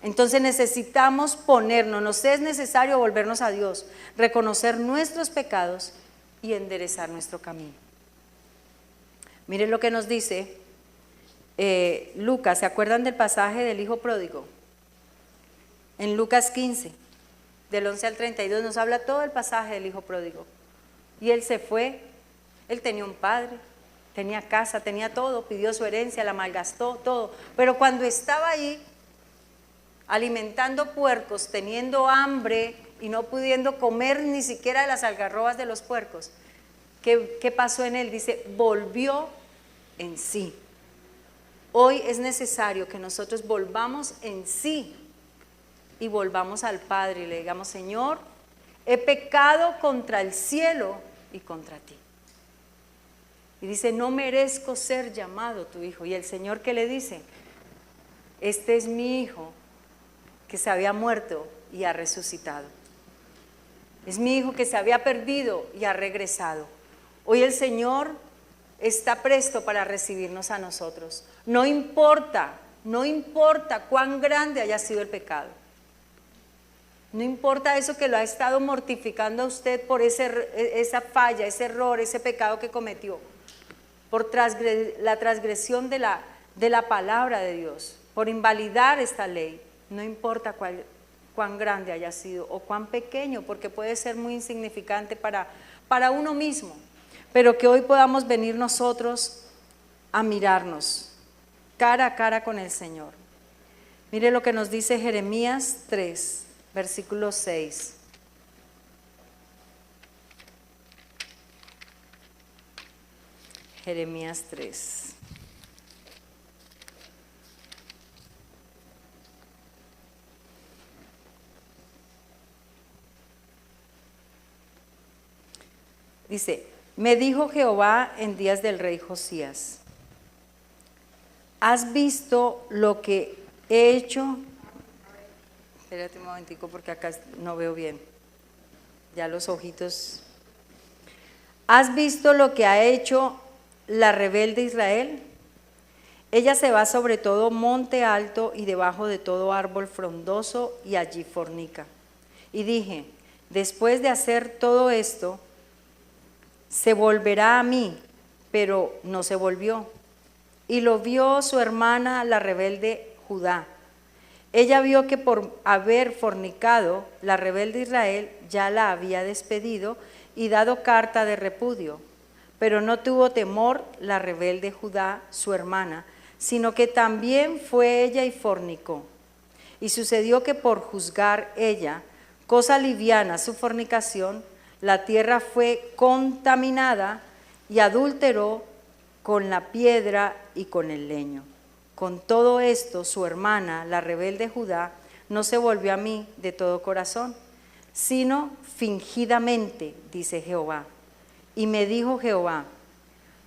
Entonces necesitamos ponernos, nos es necesario volvernos a Dios, reconocer nuestros pecados y enderezar nuestro camino. Miren lo que nos dice Lucas, ¿se acuerdan del pasaje del hijo pródigo? En Lucas 15, del 11 al 32 nos habla todo el pasaje del hijo pródigo. Y él se fue, él tenía un padre, tenía casa, tenía todo, pidió su herencia, la malgastó, todo. Pero cuando estaba ahí, alimentando puercos, teniendo hambre y no pudiendo comer ni siquiera de las algarrobas de los puercos, ¿qué pasó en él? Dice, volvió en sí. Hoy es necesario que nosotros volvamos en sí y volvamos al Padre y le digamos, Señor, he pecado contra el cielo y contra ti. Y dice, no merezco ser llamado tu hijo. Y el Señor, ¿qué le dice? Este es mi hijo que se había muerto y ha resucitado. Es mi hijo que se había perdido y ha regresado. Hoy el Señor está presto para recibirnos a nosotros. No importa cuán grande haya sido el pecado. No importa eso que lo ha estado mortificando a usted por esa falla, ese error, ese pecado que cometió, por la transgresión de la palabra de Dios, por invalidar esta ley. No importa cuán grande haya sido o cuán pequeño, porque puede ser muy insignificante para uno mismo, pero que hoy podamos venir nosotros a mirarnos cara a cara con el Señor. Mire lo que nos dice Jeremías 3, versículo 6. Jeremías 3. Dice, me dijo Jehová en días del rey Josías, ¿has visto lo que he hecho? Espérate un momentico porque acá no veo bien, ya los ojitos. ¿Has visto lo que ha hecho la rebelde Israel? Ella se va sobre todo monte alto y debajo de todo árbol frondoso y allí fornica. Y dije, después de hacer todo esto, se volverá a mí, pero no se volvió. y lo vio su hermana, la rebelde Judá. Ella vio que por haber fornicado, la rebelde Israel ya la había despedido y dado carta de repudio. Pero no tuvo temor la rebelde Judá, su hermana, sino que también fue ella y fornicó. Y sucedió que por juzgar ella, cosa liviana su fornicación, la tierra fue contaminada y adulteró con la piedra y con el leño. Con todo esto, su hermana, la rebelde Judá, no se volvió a mí de todo corazón, sino fingidamente, dice Jehová. Y me dijo Jehová,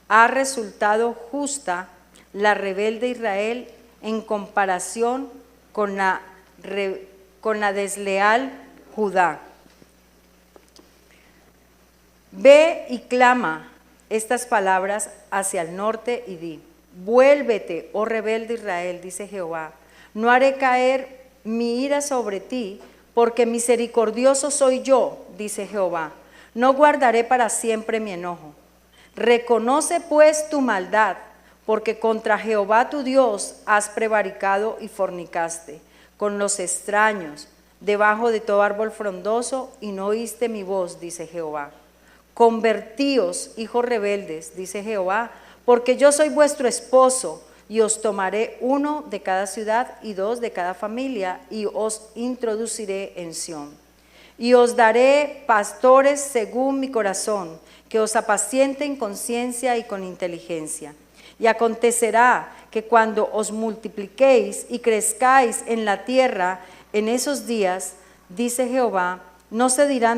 ha resultado justa la rebelde Israel en comparación con la desleal Judá. Ve y clama estas palabras hacia el norte y di, vuélvete, oh rebelde Israel, dice Jehová, no haré caer mi ira sobre ti, porque misericordioso soy yo, dice Jehová, no guardaré para siempre mi enojo. Reconoce pues tu maldad, porque contra Jehová tu Dios has prevaricado y fornicaste con los extraños, debajo de todo árbol frondoso, y no oíste mi voz, dice Jehová. Convertíos, hijos rebeldes, dice Jehová, porque yo soy vuestro esposo, y os tomaré 1 de cada ciudad y 2 de cada familia, y os introduciré en Sión. Y os daré pastores según mi corazón, que os apacienten con ciencia y con inteligencia. Y acontecerá que cuando os multipliquéis y crezcáis en la tierra, en esos días, dice Jehová, no se dirá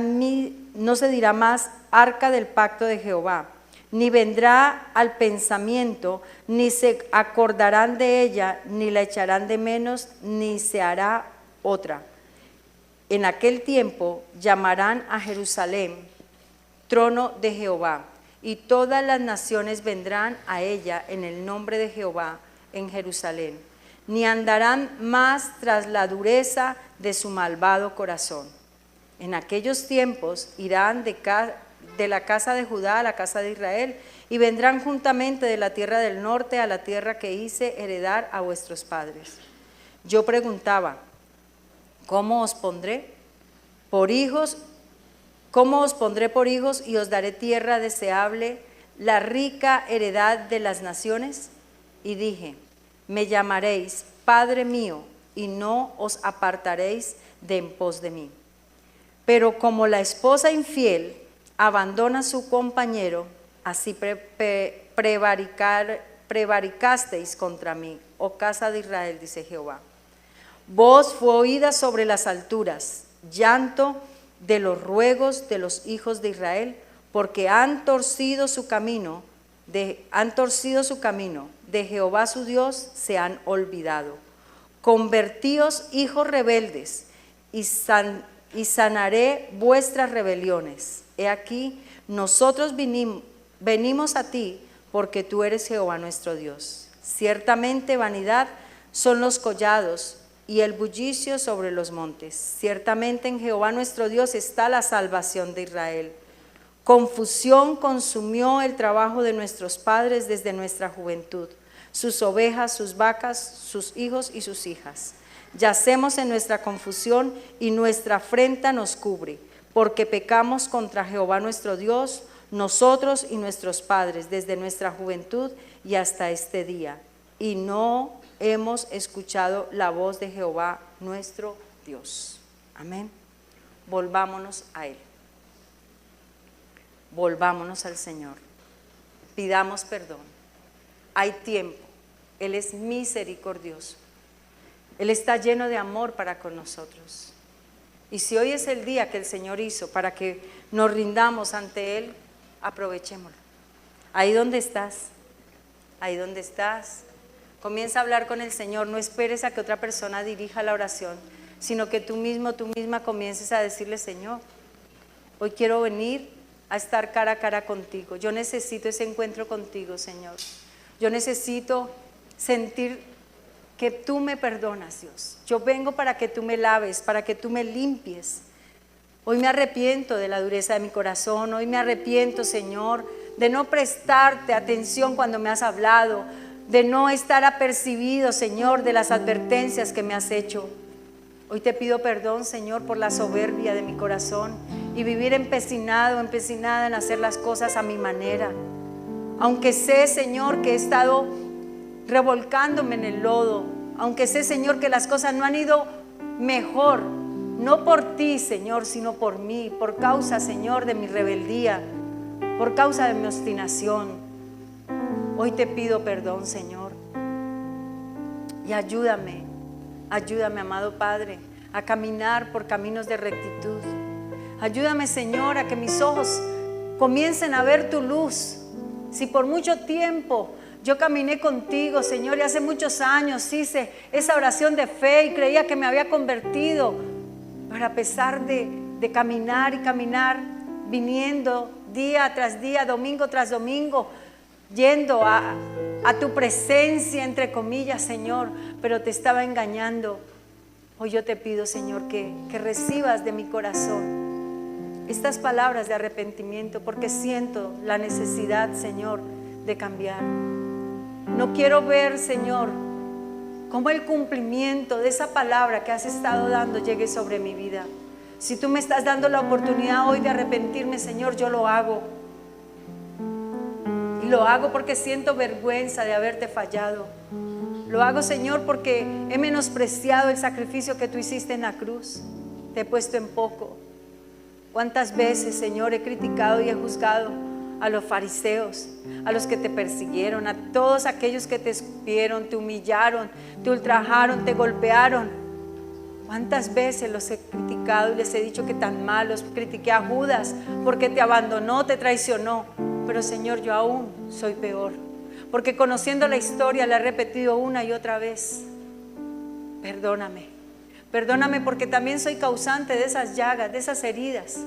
más arca del pacto de Jehová, ni vendrá al pensamiento, ni se acordarán de ella, ni la echarán de menos, ni se hará otra. En aquel tiempo llamarán a Jerusalén trono de Jehová, y todas las naciones vendrán a ella en el nombre de Jehová en Jerusalén, ni andarán más tras la dureza de su malvado corazón. En aquellos tiempos irán de la casa de Judá a la casa de Israel, y vendrán juntamente de la tierra del norte a la tierra que hice heredar a vuestros padres. Yo preguntaba, ¿cómo os pondré por hijos? ¿Cómo os pondré por hijos y os daré tierra deseable, la rica heredad de las naciones? Y dije, me llamaréis Padre mío, y no os apartaréis de en pos de mí. Pero como la esposa infiel abandona a su compañero, así prevaricasteis contra mí, oh casa de Israel, dice Jehová. Voz fue oída sobre las alturas, llanto de los ruegos de los hijos de Israel, porque han torcido su camino, de Jehová su Dios se han olvidado. Convertíos, hijos rebeldes, y sanaré vuestras rebeliones. He aquí, nosotros venimos a ti, porque tú eres Jehová nuestro Dios. Ciertamente vanidad son los collados, y el bullicio sobre los montes. Ciertamente en Jehová nuestro Dios está la salvación de Israel. Confusión consumió el trabajo de nuestros padres desde nuestra juventud, sus ovejas, sus vacas, sus hijos y sus hijas. Yacemos en nuestra confusión y nuestra afrenta nos cubre, porque pecamos contra Jehová nuestro Dios, nosotros y nuestros padres, desde nuestra juventud y hasta este día. Y no hemos escuchado la voz de Jehová nuestro Dios. Amén. Volvámonos a Él. Volvámonos al Señor. Pidamos perdón. Hay tiempo. Él es misericordioso. Él está lleno de amor para con nosotros. Y si hoy es el día que el Señor hizo para que nos rindamos ante Él, aprovechémoslo. Ahí donde estás, comienza a hablar con el Señor. No esperes a que otra persona dirija la oración, sino que tú misma comiences a decirle, Señor, hoy quiero venir a estar cara a cara contigo. Yo necesito ese encuentro contigo, Señor. Yo necesito sentir que tú me perdonas, Dios. Yo vengo para que tú me laves, para que tú me limpies. Hoy me arrepiento de la dureza de mi corazón. Hoy me arrepiento, Señor, de no prestarte atención cuando me has hablado. de no estar apercibido, Señor, de las advertencias que me has hecho. Hoy te pido perdón, Señor, por la soberbia de mi corazón y vivir empecinada en hacer las cosas a mi manera. Aunque sé, Señor, que he estado revolcándome en el lodo, aunque sé, Señor, que las cosas no han ido mejor, no por ti, Señor, sino por mí, por causa, Señor, de mi rebeldía, por causa de mi obstinación. Hoy te pido perdón, Señor, y ayúdame, amado Padre, a caminar por caminos de rectitud. Ayúdame, Señor, a que mis ojos comiencen a ver tu luz. Si por mucho tiempo yo caminé contigo, Señor, y hace muchos años hice esa oración de fe y creía que me había convertido, pero a pesar de caminar y caminar, viniendo día tras día, domingo tras domingo, yendo a tu presencia, entre comillas, Señor, pero te estaba engañando. Hoy yo te pido, Señor, que recibas de mi corazón estas palabras de arrepentimiento, porque siento la necesidad, Señor, de cambiar. No quiero ver, Señor, cómo el cumplimiento de esa palabra que has estado dando llegue sobre mi vida. Si tú me estás dando la oportunidad hoy de arrepentirme, Señor, yo lo hago. Y lo hago porque siento vergüenza de haberte fallado. Lo hago, Señor, porque he menospreciado el sacrificio que tú hiciste en la cruz. Te he puesto en poco. ¿Cuántas veces, Señor, he criticado y he juzgado a los fariseos, a los que te persiguieron, a todos aquellos que te escupieron, te humillaron, te ultrajaron, te golpearon? ¿Cuántas veces los he criticado y les he dicho que tan malos? Critiqué a Judas porque te abandonó, te traicionó. Pero, Señor, yo aún soy peor, porque conociendo la historia la he repetido una y otra vez. Perdóname. Perdóname porque también soy causante de esas llagas, de esas heridas.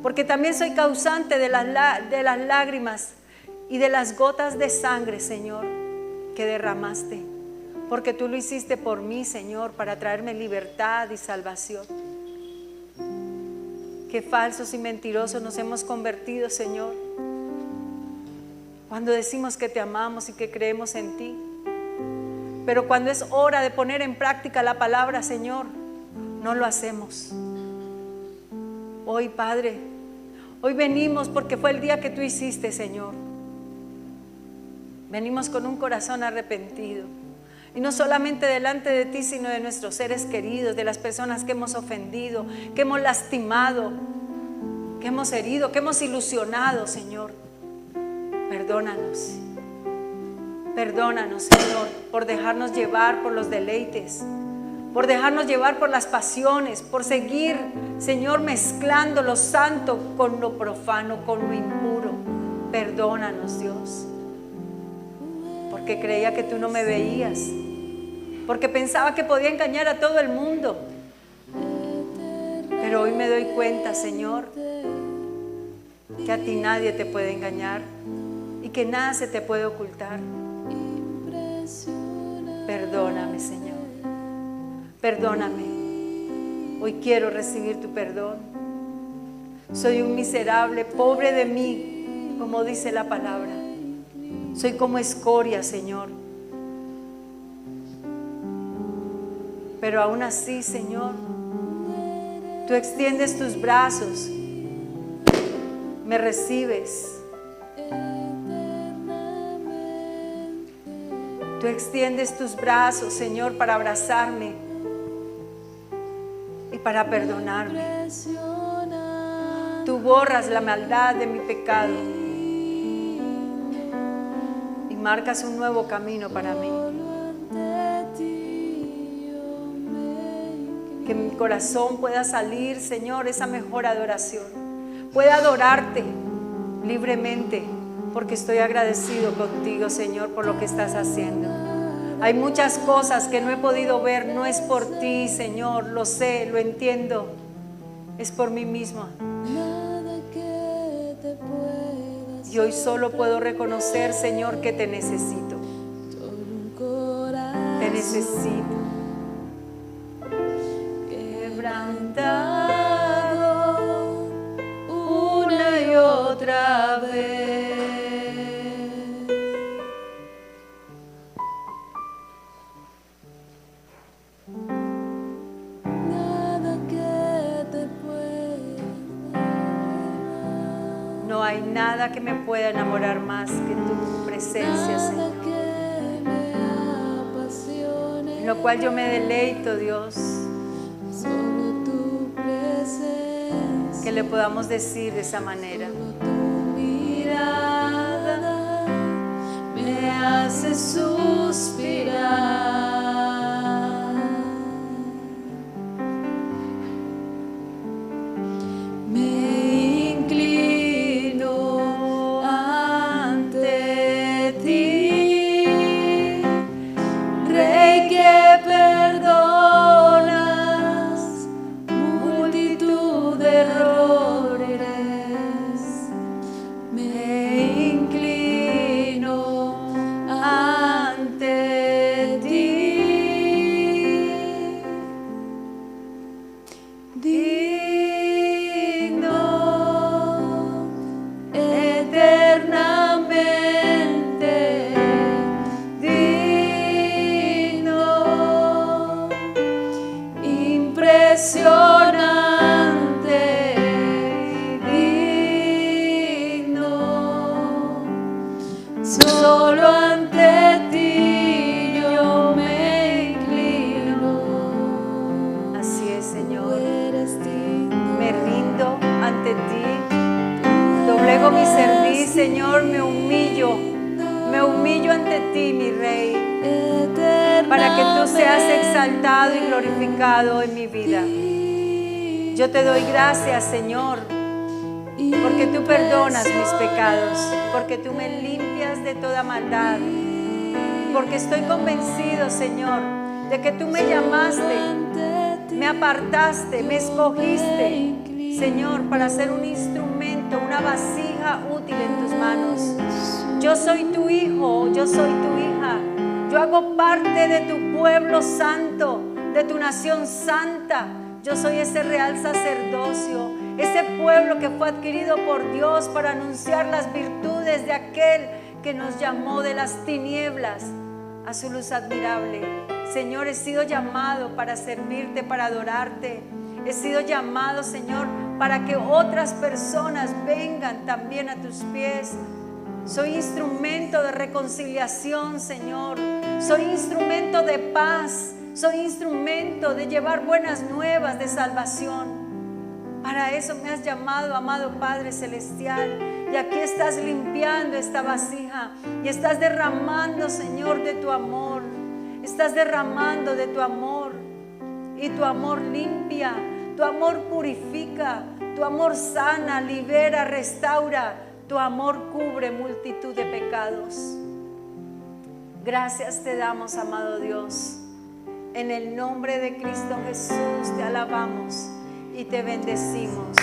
Porque también soy causante de las lágrimas y de las gotas de sangre, Señor, que derramaste. Porque tú lo hiciste por mí, Señor, para traerme libertad y salvación. Qué falsos y mentirosos nos hemos convertido, Señor, cuando decimos que te amamos y que creemos en ti. Pero cuando es hora de poner en práctica la palabra, Señor, no lo hacemos. Hoy, Padre, hoy venimos porque fue el día que tú hiciste, Señor. Venimos con un corazón arrepentido. Y no solamente delante de ti, sino de nuestros seres queridos, de las personas que hemos ofendido, que hemos lastimado, que hemos herido, que hemos ilusionado, Señor. Perdónanos. Perdónanos, Señor, por dejarnos llevar por los deleites, por dejarnos llevar por las pasiones, por seguir, Señor, mezclando lo santo con lo profano, con lo impuro. Perdónanos, Dios, porque creía que tú no me veías, porque pensaba que podía engañar a todo el mundo. Pero hoy me doy cuenta, Señor, que a ti nadie te puede engañar y que nada se te puede ocultar. Perdóname, Señor. Perdóname. Hoy quiero recibir tu perdón. Soy un miserable, pobre de mí, como dice la palabra. Soy como escoria, Señor. Pero aún así, Señor, tú extiendes tus brazos, me recibes. Tú extiendes tus brazos, Señor, para abrazarme y para perdonarme. Tú borras la maldad de mi pecado y marcas un nuevo camino para mí. Que mi corazón pueda salir, Señor, esa mejor adoración. Pueda adorarte libremente, porque estoy agradecido contigo, Señor, por lo que estás haciendo. Hay muchas cosas que no he podido ver, no es por ti, Señor, lo sé, lo entiendo, es por mí misma. Y hoy solo puedo reconocer, Señor, que te necesito. Te necesito. Quebrantado una y otra vez. nada que te pueda. No hay nada que me pueda enamorar más que tu presencia, Nada Señor. que me apasione, En lo cual yo me deleito, Dios. solo tu presencia. Que le podamos decir de esa manera. Tu mirada me hace suspirar. Me inclino ante ti, Rey que perdonas multitud de errores. Me inclino ante ti, digno eternamente, digno, impresionante, digno. Solo ante ti yo me inclino. Así es, Tú Señor. eres digno. Me rindo ante ti. Doblego mi cerviz, Señor. Me humillo. Me humillo ante ti, mi Rey. Para que tú seas exaltado y glorificado en mi vida. Yo te doy gracias, Señor, porque tú perdonas mis pecados, porque tú me limpias de toda maldad, porque estoy convencido, Señor, de que tú me llamaste, me apartaste, me escogiste, Señor, para ser un instrumento, una vasija útil en tus manos. Yo soy tu hijo, yo soy tu hija. Yo hago parte de tu pueblo santo, de tu nación santa. Yo soy ese real sacerdocio, ese pueblo que fue adquirido por Dios para anunciar las virtudes de aquel que nos llamó de las tinieblas a su luz admirable. Señor, he sido llamado para servirte, para adorarte. He sido llamado, Señor, para que otras personas vengan también a tus pies. Soy instrumento de reconciliación, Señor. Soy instrumento de paz. Soy instrumento de llevar buenas nuevas de salvación. Para eso me has llamado, amado Padre Celestial. Y aquí estás limpiando esta vasija. Y estás derramando, Señor, de tu amor. Estás derramando de tu amor. Y tu amor limpia. Tu amor purifica. Tu amor sana, libera, restaura. Tu amor cubre multitud de pecados. Gracias te damos, amado Dios. En el nombre de Cristo Jesús te alabamos y te bendecimos.